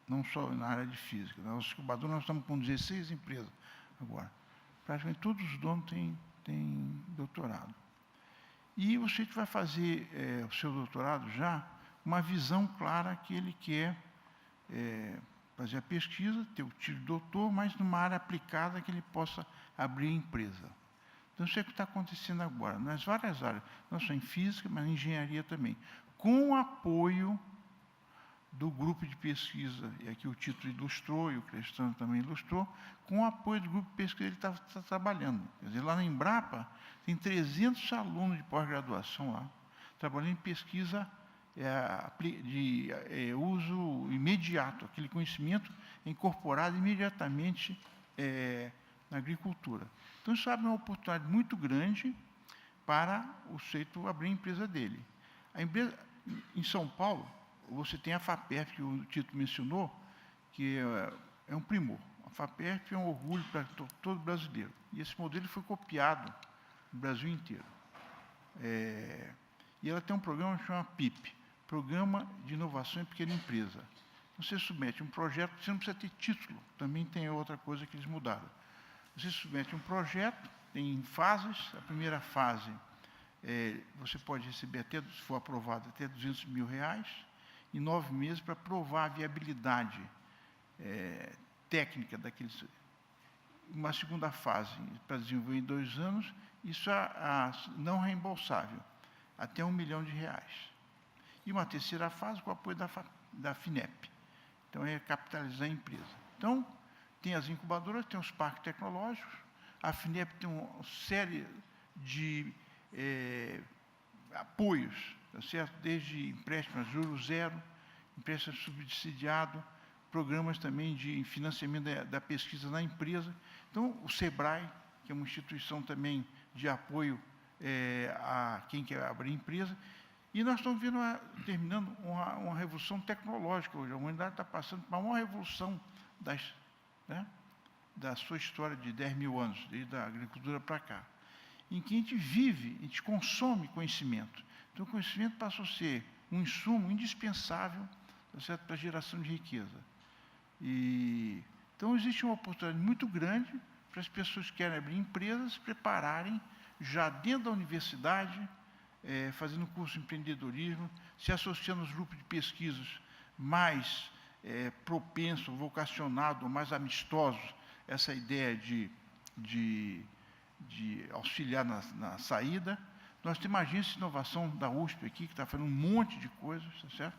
não só na área de física. Na nossa incubadora nós estamos com 16 empresas agora. Praticamente todos os donos têm doutorado. E o sujeito vai fazer o seu doutorado já uma visão clara que ele quer fazer a pesquisa, ter o título de doutor, mas numa área aplicada que ele possa abrir a empresa. Então, isso é o que está acontecendo agora, nas várias áreas, não só em física, mas em engenharia também, com o apoio do grupo de pesquisa, e aqui o título ilustrou, e o Crestano também ilustrou, com o apoio do grupo de pesquisa que ele está trabalhando. Quer dizer, lá na Embrapa, tem 300 alunos de pós-graduação lá, trabalhando em pesquisa de uso imediato, aquele conhecimento incorporado imediatamente na agricultura. Então, isso abre uma oportunidade muito grande para o sujeito abrir a empresa dele. A empresa, em São Paulo, você tem a FAPERF, que o Tito mencionou, que é um primor. A FAPERF é um orgulho para todo brasileiro. E esse modelo foi copiado no Brasil inteiro. E ela tem um programa que chama PIP, Programa de Inovação em Pequena Empresa. Você submete um projeto, você não precisa ter título, também tem outra coisa que eles mudaram. Você submete um projeto, tem fases. A primeira fase, você pode receber, até, se for aprovado, até R$200 mil, em 9 meses, para provar a viabilidade técnica daqueles. Uma segunda fase, para desenvolver em 2 anos, isso não reembolsável, até R$1 milhão. E uma terceira fase, com o apoio da FINEP. Então, é capitalizar a empresa. Então, tem as incubadoras, tem os parques tecnológicos, a FINEP tem uma série de apoios, tá certo? Desde empréstimos a juros zero, empréstimo subsidiado, programas também de financiamento da pesquisa na empresa. Então, o SEBRAE, que é uma instituição também de apoio a quem quer abrir empresa. E nós estamos terminando uma revolução tecnológica hoje. A humanidade está passando por uma revolução da sua história de 10 mil anos, desde a agricultura para cá, em que a gente vive, a gente consome conhecimento. Então, o conhecimento passou a ser um insumo indispensável, tá certo, para a geração de riqueza. Então, existe uma oportunidade muito grande para as pessoas que querem abrir empresas se prepararem já dentro da universidade, fazendo curso de empreendedorismo, se associando aos grupos de pesquisas mais propensos, vocacionados, mais amistosos, essa ideia de auxiliar na saída. Nós temos a agência de inovação da USP aqui, que está fazendo um monte de coisas, tá certo?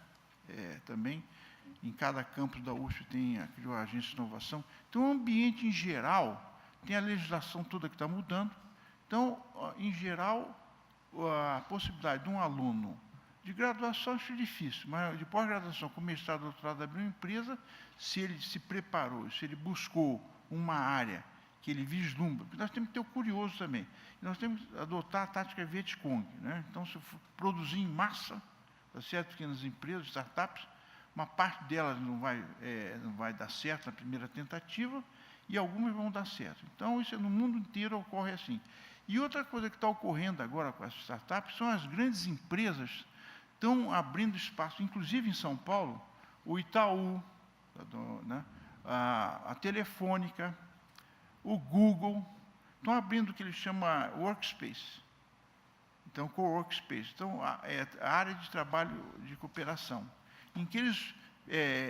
Também, em cada campus da USP tem a agência de inovação. Então, o ambiente, em geral, tem a legislação toda que está mudando. Então, em geral, a possibilidade de um aluno de graduação, acho difícil, mas de pós-graduação, com mestrado, doutorado, abrir uma empresa, se ele se preparou, se ele buscou uma área que ele vislumbra, porque nós temos que ter o curioso também. Nós temos que adotar a tática Vietcong, né? Então, se for produzir em massa, tá certo? Pequenas empresas, startups, uma parte delas não vai dar certo na primeira tentativa, e algumas vão dar certo. Então, isso no mundo inteiro ocorre assim. E outra coisa que está ocorrendo agora com as startups são as grandes empresas estão abrindo espaço, inclusive em São Paulo, o Itaú, né, a Telefônica, o Google, estão abrindo o que eles chamam Workspace. Então, co-workspace. Então, a área de trabalho de cooperação, em que eles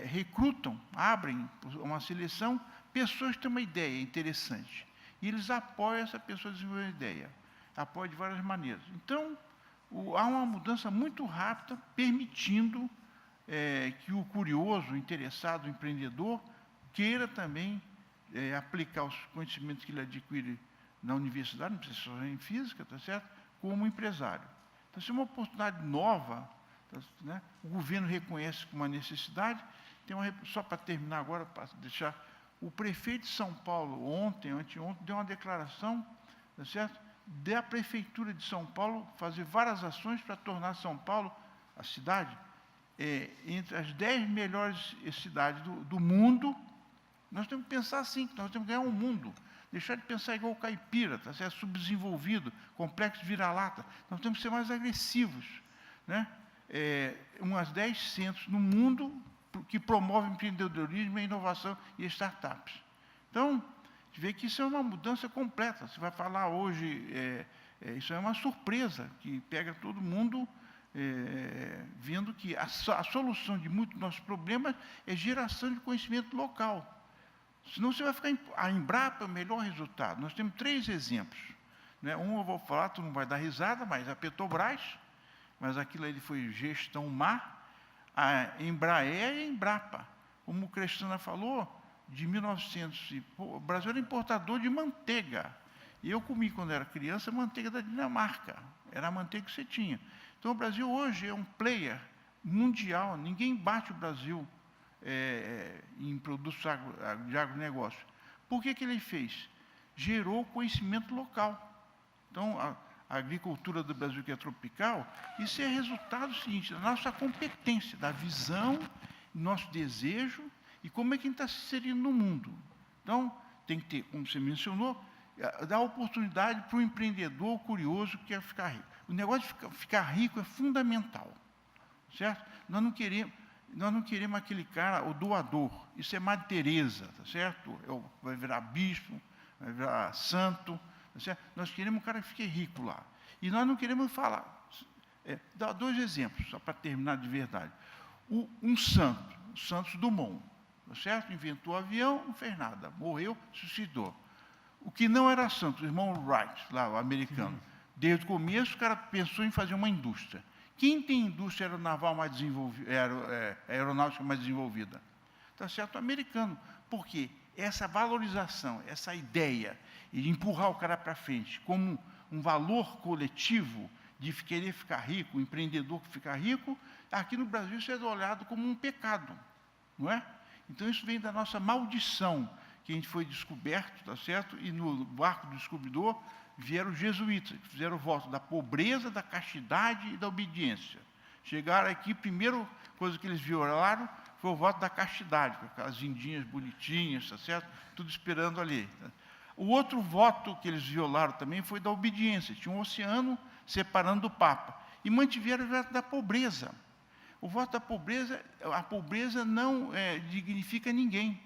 recrutam, abrem uma seleção, pessoas que têm uma ideia interessante. E eles apoiam essa pessoa a desenvolver uma ideia. Apoiam de várias maneiras. Então, há uma mudança muito rápida, permitindo que o curioso, o interessado, o empreendedor, queira também aplicar os conhecimentos que ele adquire na universidade, não precisa só em física, tá certo? Como empresário. Então, isso é uma oportunidade nova, né? O governo reconhece como uma necessidade. Só para terminar agora, para deixar, o prefeito de São Paulo, anteontem, deu uma declaração, tá certo? Da Prefeitura de São Paulo fazer várias ações para tornar São Paulo, a cidade, entre as 10 melhores cidades do mundo. Nós temos que pensar assim, que nós temos que ganhar um mundo. Deixar de pensar igual o caipira, tá certo? Subdesenvolvido, complexo de vira-lata. Nós temos que ser mais agressivos, né? Umas 10 centros no mundo que promovem empreendedorismo, inovação e startups. Então, a gente vê que isso é uma mudança completa. Você vai falar hoje, isso é uma surpresa, que pega todo mundo vendo que a solução de muitos dos nossos problemas é geração de conhecimento local. Senão você vai ficar... A Embrapa é o melhor resultado. Nós temos 3 exemplos, né? Um eu vou falar, tu não vai dar risada, mas a Petrobras, mas aquilo ali foi gestão má. a Embraer e a Embrapa. Como o Crestana falou, de 1900, o Brasil era importador de manteiga. E eu comi, quando era criança, manteiga da Dinamarca. Era a manteiga que você tinha. Então, o Brasil hoje é um player mundial. Ninguém bate o Brasil em produtos de agronegócio. Por que ele fez? Gerou conhecimento local. Então, a agricultura do Brasil, que é tropical, isso é resultado seguinte, da nossa competência, da visão, nosso desejo e como é que a gente está se inserindo no mundo. Então, tem que ter, como você mencionou, dar oportunidade para o empreendedor curioso que quer ficar rico. O negócio de ficar rico é fundamental, certo? Nós não queremos aquele cara, o doador. Isso é Madre Teresa, tá certo? Vai virar bispo, vai virar santo, tá certo? Nós queremos um cara que fique rico lá. E nós não queremos falar. Dar 2 exemplos, só para terminar de verdade. Um santo, Santos Dumont, tá certo? Inventou o avião, não fez nada, morreu, suicidou. O que não era santo, o irmão Wright, lá, o americano. Desde o começo, o cara pensou em fazer uma indústria. Quem tem indústria aeronaval mais desenvolvida, aeronáutica mais desenvolvida? Tá certo? O americano. Por quê? Essa valorização, essa ideia de empurrar o cara para frente como um valor coletivo de querer ficar rico, o empreendedor que fica rico, aqui no Brasil isso é olhado como um pecado, não é? Então, isso vem da nossa maldição, que a gente foi descoberto, tá certo? E no barco do descobridor vieram os jesuítas, que fizeram o voto da pobreza, da castidade e da obediência. Chegaram aqui, primeira coisa que eles violaram foi o voto da castidade, com aquelas indinhas bonitinhas, tá certo? Tudo esperando ali. O outro voto que eles violaram também foi da obediência. Tinha um oceano separando do Papa. E mantiveram o voto da pobreza. O voto da pobreza, a pobreza não dignifica ninguém.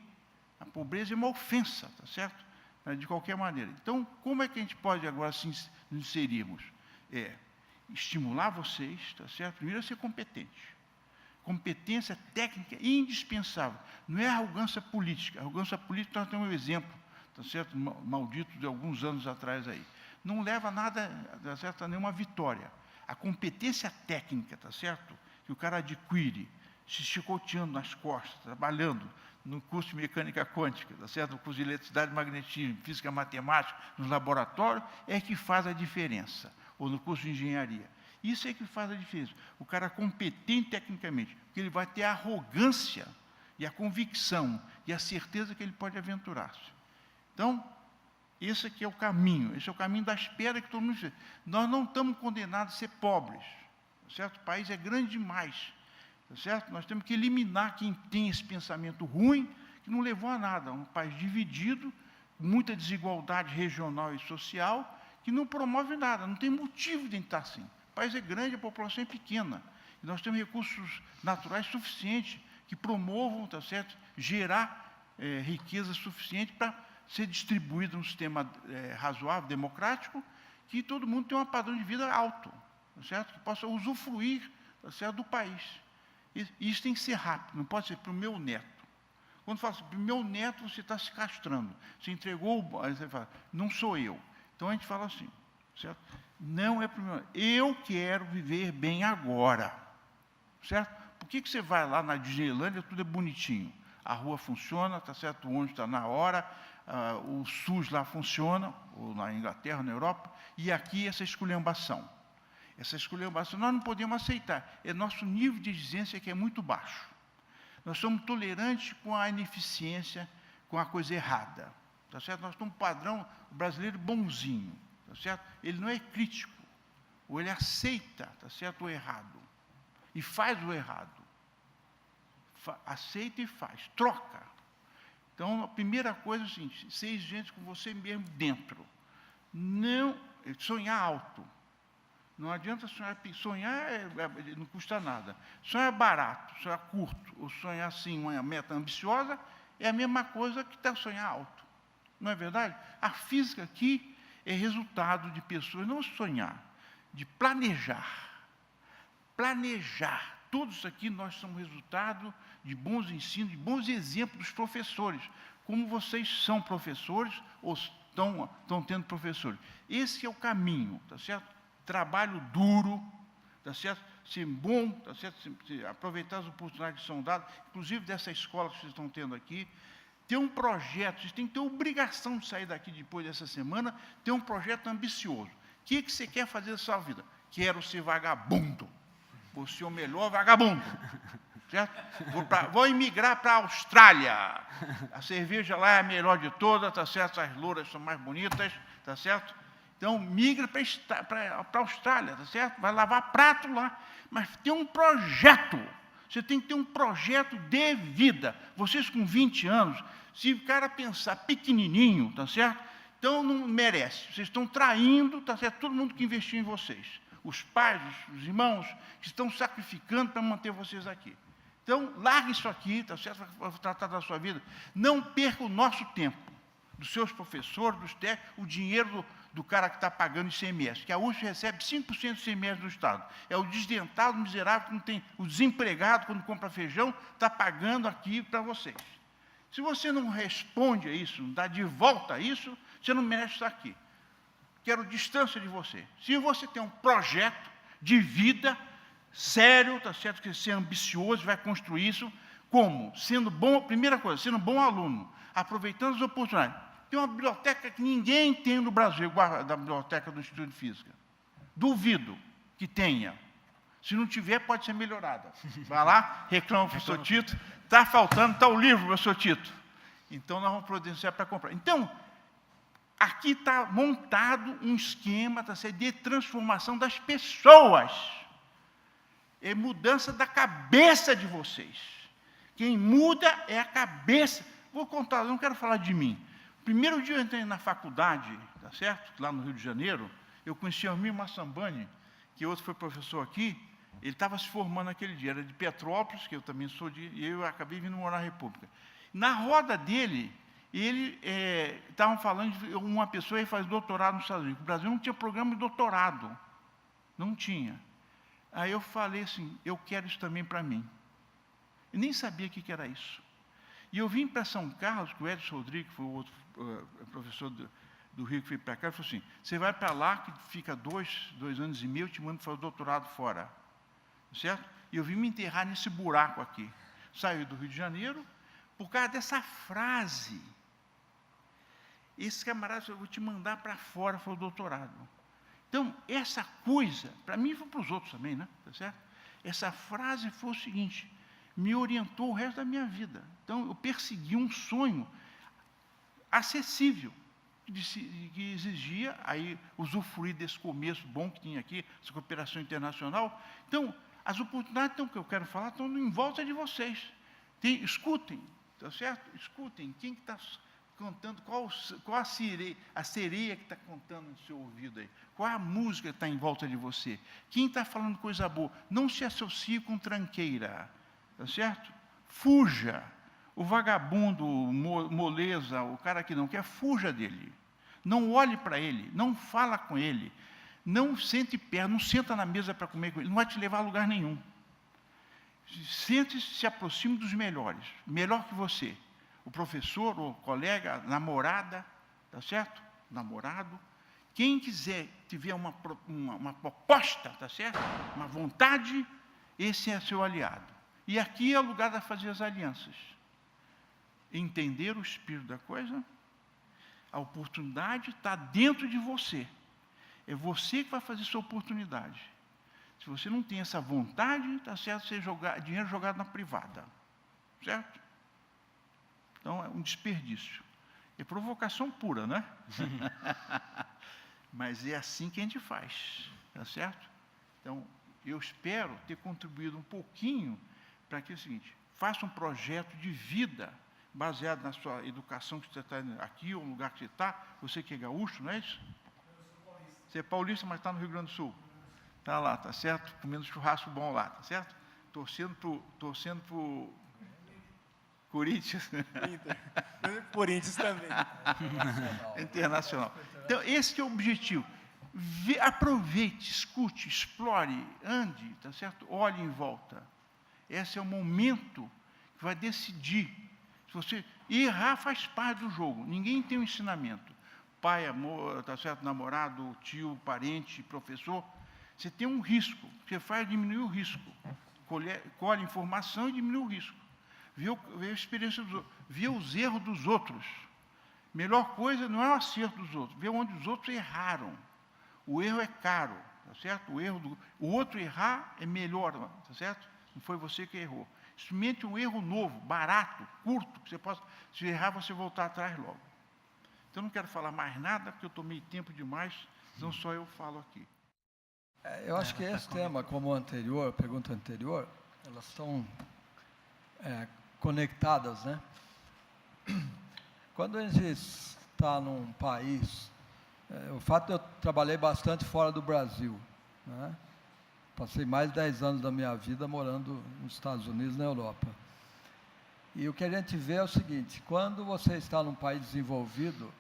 A pobreza é uma ofensa, tá certo? De qualquer maneira. Então, como é que a gente pode agora nos inserirmos? Estimular vocês, tá certo? Primeiro, a ser competente. Competência técnica indispensável. Não é arrogância política. Arrogância política, nós temos um exemplo, tá certo? Maldito de alguns anos atrás aí. Não leva nada, tá certo? A nenhuma vitória. A competência técnica, tá certo? Que o cara adquire, se chicoteando nas costas, trabalhando no curso de mecânica quântica, tá certo? No curso de eletricidade e magnetismo, física matemática, no laboratório, é que faz a diferença. Ou no curso de engenharia. Isso é que faz a diferença. O cara competente tecnicamente, porque ele vai ter a arrogância e a convicção e a certeza que ele pode aventurar-se. Então, esse aqui é o caminho, esse é o caminho da espera que todo mundo fez. Nós não estamos condenados a ser pobres, tá certo? O país é grande demais, tá certo? Nós temos que eliminar quem tem esse pensamento ruim, que não levou a nada. Um país dividido, muita desigualdade regional e social, que não promove nada, não tem motivo de estar assim. O país é grande, a população é pequena. E nós temos recursos naturais suficientes que promovam, tá certo? Gerar riqueza suficiente para ser distribuído num sistema razoável, democrático, que todo mundo tenha um padrão de vida alto, tá certo? Que possa usufruir, tá certo, do país. E isso tem que ser rápido, não pode ser para o meu neto. Quando fala assim, para o meu neto, você está se castrando. Você entregou, aí você fala, não sou eu. Então, a gente fala assim, certo? Não é para o meu neto. Eu quero viver bem agora, certo? Por que você vai lá na Disneylândia, tudo é bonitinho? A rua funciona, tá certo? O ônibus está na hora, o SUS lá funciona, ou na Inglaterra, na Europa, e aqui essa esculhambação. Essa esculhambação nós não podemos aceitar. É nosso nível de exigência que é muito baixo. Nós somos tolerantes com a ineficiência, com a coisa errada. Tá certo? Nós temos um padrão brasileiro bonzinho. Tá certo? Ele não é crítico. Ou ele aceita, tá certo, o errado. E faz o errado. Aceita e faz. Troca. Então, a primeira coisa é o seguinte, ser exigente com você mesmo dentro. Não sonhar alto. Não adianta sonhar, não custa nada. Sonhar barato, sonhar curto, ou sonhar assim, uma meta ambiciosa, é a mesma coisa que sonhar alto. Não é verdade? A física aqui é resultado de pessoas, não sonhar, de planejar. Planejar. Todos aqui nós somos resultado de bons ensinos, de bons exemplos dos professores. Como vocês são professores, ou estão tendo professores. Esse é o caminho, tá certo? Trabalho duro, tá certo? ser bom, tá certo? Aproveitar as oportunidades que são dadas, inclusive dessa escola que vocês estão tendo aqui, ter um projeto, vocês têm que ter obrigação de sair daqui depois dessa semana, ter um projeto ambicioso. O que você quer fazer da sua vida? Quero ser vagabundo. Vou ser o melhor vagabundo. Certo? Vou emigrar para a Austrália. A cerveja lá é a melhor de todas, tá certo? As louras são mais bonitas, tá certo? Então, migra para a Austrália, tá certo? Vai lavar prato lá. Mas tem um projeto. Você tem que ter um projeto de vida. Vocês com 20 anos, se o cara pensar pequenininho, tá certo? Então, não merece. Vocês estão traindo, tá certo? Todo mundo que investiu em vocês. Os pais, os irmãos, que estão sacrificando para manter vocês aqui. Então, largue isso aqui, tá certo? Para tratar da sua vida. Não perca o nosso tempo, dos seus professores, dos técnicos, o dinheiro do cara que está pagando ICMS, que a USP recebe 5% do ICMS do Estado. É o desdentado, miserável, que não tem, o desempregado, quando compra feijão, está pagando aqui para vocês. Se você não responde a isso, não dá de volta a isso, você não merece estar aqui. Quero distância de você. Se você tem um projeto de vida sério, tá certo? Que você é ambicioso, vai construir isso, como? Sendo bom, primeira coisa, sendo um bom aluno, aproveitando as oportunidades. Tem uma biblioteca que ninguém tem no Brasil, igual a da biblioteca do Instituto de Física. Duvido que tenha. Se não tiver, pode ser melhorada. Vai lá, reclama para o professor Tito, está faltando, está o livro, professor Tito. Então, nós vamos providenciar para comprar. Então, aqui está montado um esquema, tá certo, de transformação das pessoas. É mudança da cabeça de vocês. Quem muda é a cabeça. Vou contar, eu não quero falar de mim. Primeiro dia eu entrei na faculdade, tá certo? Lá no Rio de Janeiro, eu conheci o Almir Massambani, que outro foi professor aqui, ele estava se formando naquele dia, era de Petrópolis, que eu também sou de, e eu acabei vindo morar na República. Na roda dele, ele estavam falando de uma pessoa que faz doutorado nos Estados Unidos. O Brasil não tinha programa de doutorado, não tinha. Aí eu falei assim, eu quero isso também para mim. Eu nem sabia o que era isso. E eu vim para São Carlos, que o Edson Rodrigues, que foi o outro professor do Rio que veio para cá, ele falou assim, você vai para lá, que fica 2 anos e meio, eu te mando para fazer o doutorado fora. Certo? E eu vim me enterrar nesse buraco aqui. Saí do Rio de Janeiro, por causa dessa frase. Esse camarada, eu vou te mandar para fora, foi o doutorado. Então, essa coisa, para mim e para os outros também, né? Tá certo? Essa frase foi o seguinte, me orientou o resto da minha vida. Então, eu persegui um sonho acessível, que exigia aí usufruir desse começo bom que tinha aqui, essa cooperação internacional. Então, as oportunidades que eu quero falar estão em volta de vocês. Escutem, tá certo? Escutem quem que está cantando, qual a sereia que está cantando no seu ouvido aí, qual a música que está em volta de você, quem está falando coisa boa. Não se associe com tranqueira, tá certo? Fuja. O vagabundo, moleza, o cara que não quer, fuja dele. Não olhe para ele, não fala com ele, não sente perto, não senta na mesa para comer com ele, não vai te levar a lugar nenhum. Sente-se, se aproxime dos melhores, melhor que você. O professor, o colega, a namorada, tá certo? Namorado. Quem quiser, tiver uma proposta, tá certo? Uma vontade, esse é seu aliado. E aqui é o lugar de fazer as alianças. Entender o espírito da coisa, a oportunidade está dentro de você. É você que vai fazer sua oportunidade. Se você não tem essa vontade, está certo você jogar dinheiro jogado na privada. Certo? Então, é um desperdício. É provocação pura, né? Mas é assim que a gente faz. Tá certo? Então, eu espero ter contribuído um pouquinho para que é o seguinte, faça um projeto de vida baseado na sua educação que você está aqui, ou no lugar que você está, você que é gaúcho, não é isso? Você é paulista, mas está no Rio Grande do Sul. Está lá, tá certo? Comendo churrasco bom lá, tá certo? Torcendo para o Corinthians. Corinthians também. Internacional. Então, esse que é o objetivo. Aproveite, escute, explore, ande, tá certo? Olhe em volta. Esse é o momento que vai decidir. Se você errar, faz parte do jogo. Ninguém tem um ensinamento. Pai, amor, tá certo? Namorado, tio, parente, professor. Você tem um risco, o que você faz é diminuir o risco. Colhe informação e diminui o risco. Vê a experiência dos outros, vê os erros dos outros. Melhor coisa não é o acerto dos outros, ver onde os outros erraram. O erro é caro, tá certo? O outro errar é melhor, tá certo? Não foi você que errou. Experimente um erro novo, barato, curto, que você possa, se errar, você voltar atrás logo. Então, não quero falar mais nada, porque eu tomei tempo demais, senão só eu falo aqui. Eu acho que esse tema, como o anterior, a pergunta anterior, elas estão conectadas, né? Quando a gente está num país, o fato de eu trabalhei bastante fora do Brasil, né? Passei mais de 10 anos da minha vida morando nos Estados Unidos e na Europa. E o que a gente vê é o seguinte, quando você está num país desenvolvido,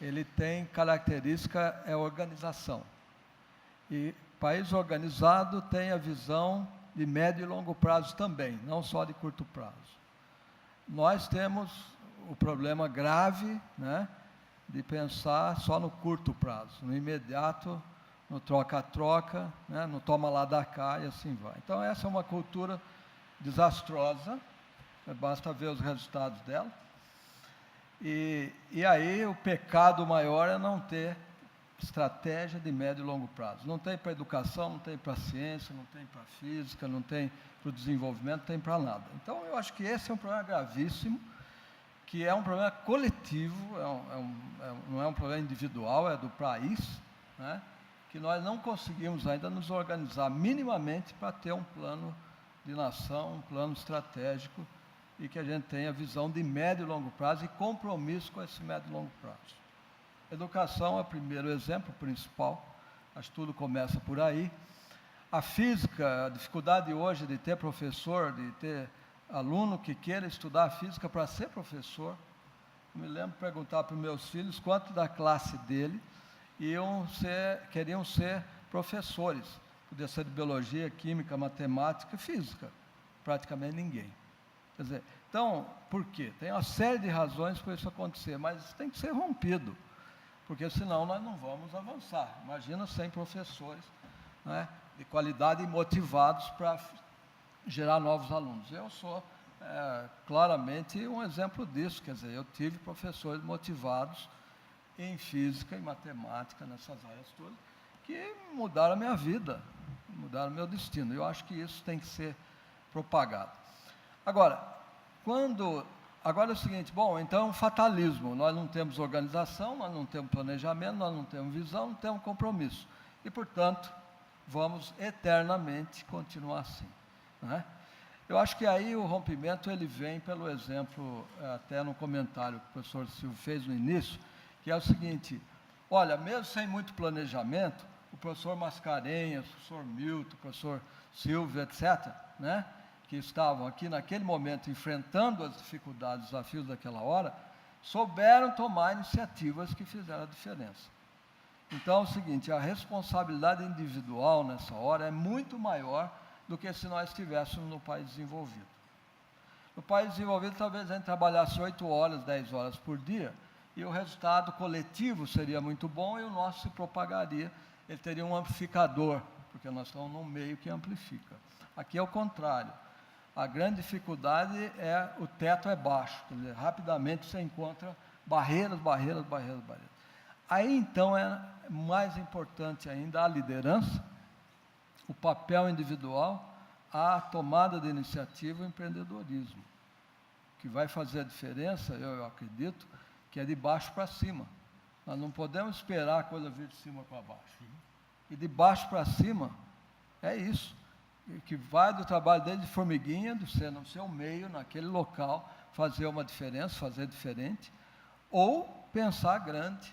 ele tem característica, é organização. E país organizado tem a visão de médio e longo prazo também, não só de curto prazo. Nós temos o problema grave, né, de pensar só no curto prazo, no imediato, no troca-troca, né, no toma lá da cá e assim vai. Então, essa é uma cultura desastrosa, basta ver os resultados dela. E aí o pecado maior é não ter estratégia de médio e longo prazo. Não tem para a educação, não tem para a ciência, não tem para a física, não tem para o desenvolvimento, não tem para nada. Então, eu acho que esse é um problema gravíssimo, que é um problema coletivo, não é um problema individual, é do país, né, que nós não conseguimos ainda nos organizar minimamente para ter um plano de nação, um plano estratégico, e que a gente tenha visão de médio e longo prazo e compromisso com esse médio e longo prazo. Educação é o primeiro exemplo principal, acho que tudo começa por aí. A física, a dificuldade hoje de ter professor, de ter aluno que queira estudar física para ser professor. Eu me lembro de perguntar para os meus filhos quanto da classe dele queriam ser professores. Podia ser de biologia, química, matemática, física. Praticamente ninguém. Quer dizer, então, por quê? Tem uma série de razões para isso acontecer, mas isso tem que ser rompido, porque senão nós não vamos avançar. Imagina 100 professores, né, de qualidade e motivados para gerar novos alunos. Eu sou claramente um exemplo disso, quer dizer, eu tive professores motivados em física e matemática, nessas áreas todas, que mudaram a minha vida, mudaram o meu destino. Eu acho que isso tem que ser propagado. Agora é o seguinte, bom, então é um fatalismo, nós não temos organização, nós não temos planejamento, nós não temos visão, não temos compromisso. E, portanto, vamos eternamente continuar assim, né? Eu acho que aí o rompimento ele vem pelo exemplo, até no comentário que o professor Silvio fez no início, que é o seguinte, olha, mesmo sem muito planejamento, o professor Mascarenhas, o professor Milton, o professor Silvio, etc., né, que estavam aqui naquele momento enfrentando as dificuldades, desafios daquela hora, souberam tomar iniciativas que fizeram a diferença. Então, é o seguinte, a responsabilidade individual nessa hora é muito maior do que se nós estivéssemos no país desenvolvido. No país desenvolvido, talvez a gente trabalhasse 8 horas, 10 horas por dia, e o resultado coletivo seria muito bom e o nosso se propagaria, ele teria um amplificador, porque nós estamos num meio que amplifica. Aqui é o contrário. A grande dificuldade é o teto é baixo, quer dizer, rapidamente você encontra barreiras. Aí, então, é mais importante ainda a liderança, o papel individual, a tomada de iniciativa e o empreendedorismo. O que vai fazer a diferença, eu acredito, que é de baixo para cima. Nós não podemos esperar a coisa vir de cima para baixo. E de baixo para cima, é isso. Que vai do trabalho dele de formiguinha, de ser no seu meio, naquele local, fazer uma diferença, fazer diferente, ou pensar grande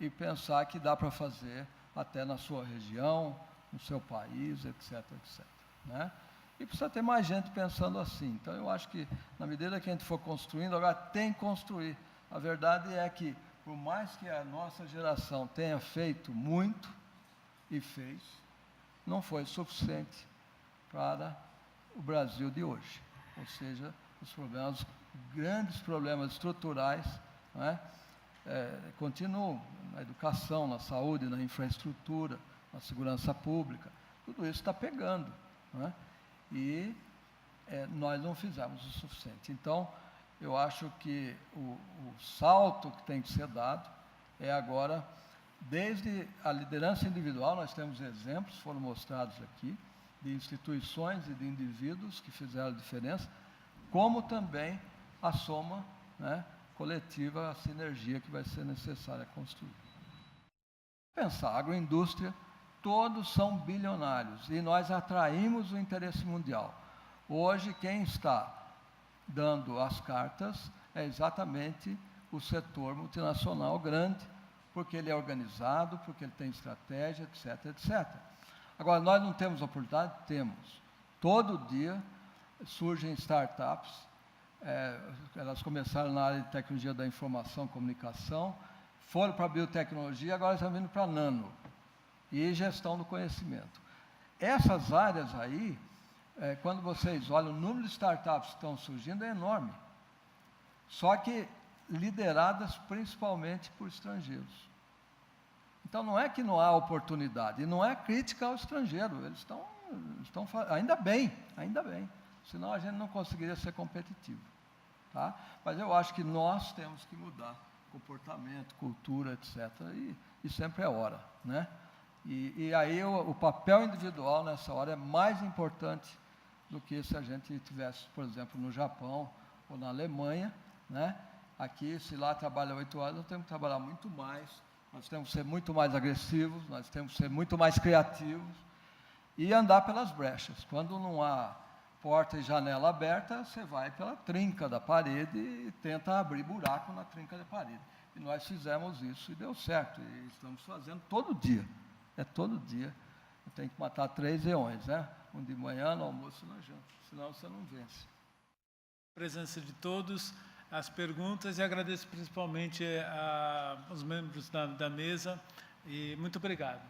e pensar que dá para fazer até na sua região, no seu país, etc. Né? E precisa ter mais gente pensando assim. Então, eu acho que, na medida que a gente for construindo, agora tem que construir. A verdade é que, por mais que a nossa geração tenha feito muito, e fez, não foi suficiente para o Brasil de hoje. Ou seja, os grandes problemas estruturais, né, continuam na educação, na saúde, na infraestrutura, na segurança pública. tudo isso está pegando, né? E nós não fizemos o suficiente. Então, eu acho que o salto que tem que ser dado é agora, desde a liderança individual, nós temos exemplos, foram mostrados aqui, de instituições e de indivíduos que fizeram a diferença, como também a soma, né, coletiva, a sinergia que vai ser necessária construir. Pensar, agroindústria, todos são bilionários e nós atraímos o interesse mundial. Hoje, quem está dando as cartas é exatamente o setor multinacional grande, porque ele é organizado, porque ele tem estratégia, etc, etc. Agora, nós não temos oportunidade? Temos. Todo dia surgem startups, elas começaram na área de tecnologia da informação e comunicação, foram para a biotecnologia, agora estão vindo para a nano e gestão do conhecimento. Essas áreas aí, quando vocês olham, o número de startups que estão surgindo é enorme. Só que lideradas principalmente por estrangeiros. Então, não é que não há oportunidade, e não é crítica ao estrangeiro, eles estão ainda bem, senão a gente não conseguiria ser competitivo. Tá? Mas eu acho que nós temos que mudar comportamento, cultura, etc., e sempre é hora, né? E aí o papel individual nessa hora é mais importante do que se a gente estivesse, por exemplo, no Japão ou na Alemanha, né? Aqui, se lá trabalha 8 horas, nós temos que trabalhar muito mais, nós temos que ser muito mais agressivos, nós temos que ser muito mais criativos e andar pelas brechas. Quando não há porta e janela aberta, você vai pela trinca da parede e tenta abrir buraco na trinca da parede. E nós fizemos isso e deu certo, e estamos fazendo todo dia. Todo dia. Tem que matar 3 leões, né? Um de manhã, no almoço e na janta, senão você não vence. Presença de todos, as perguntas, e agradeço principalmente aos membros da mesa, e muito obrigado.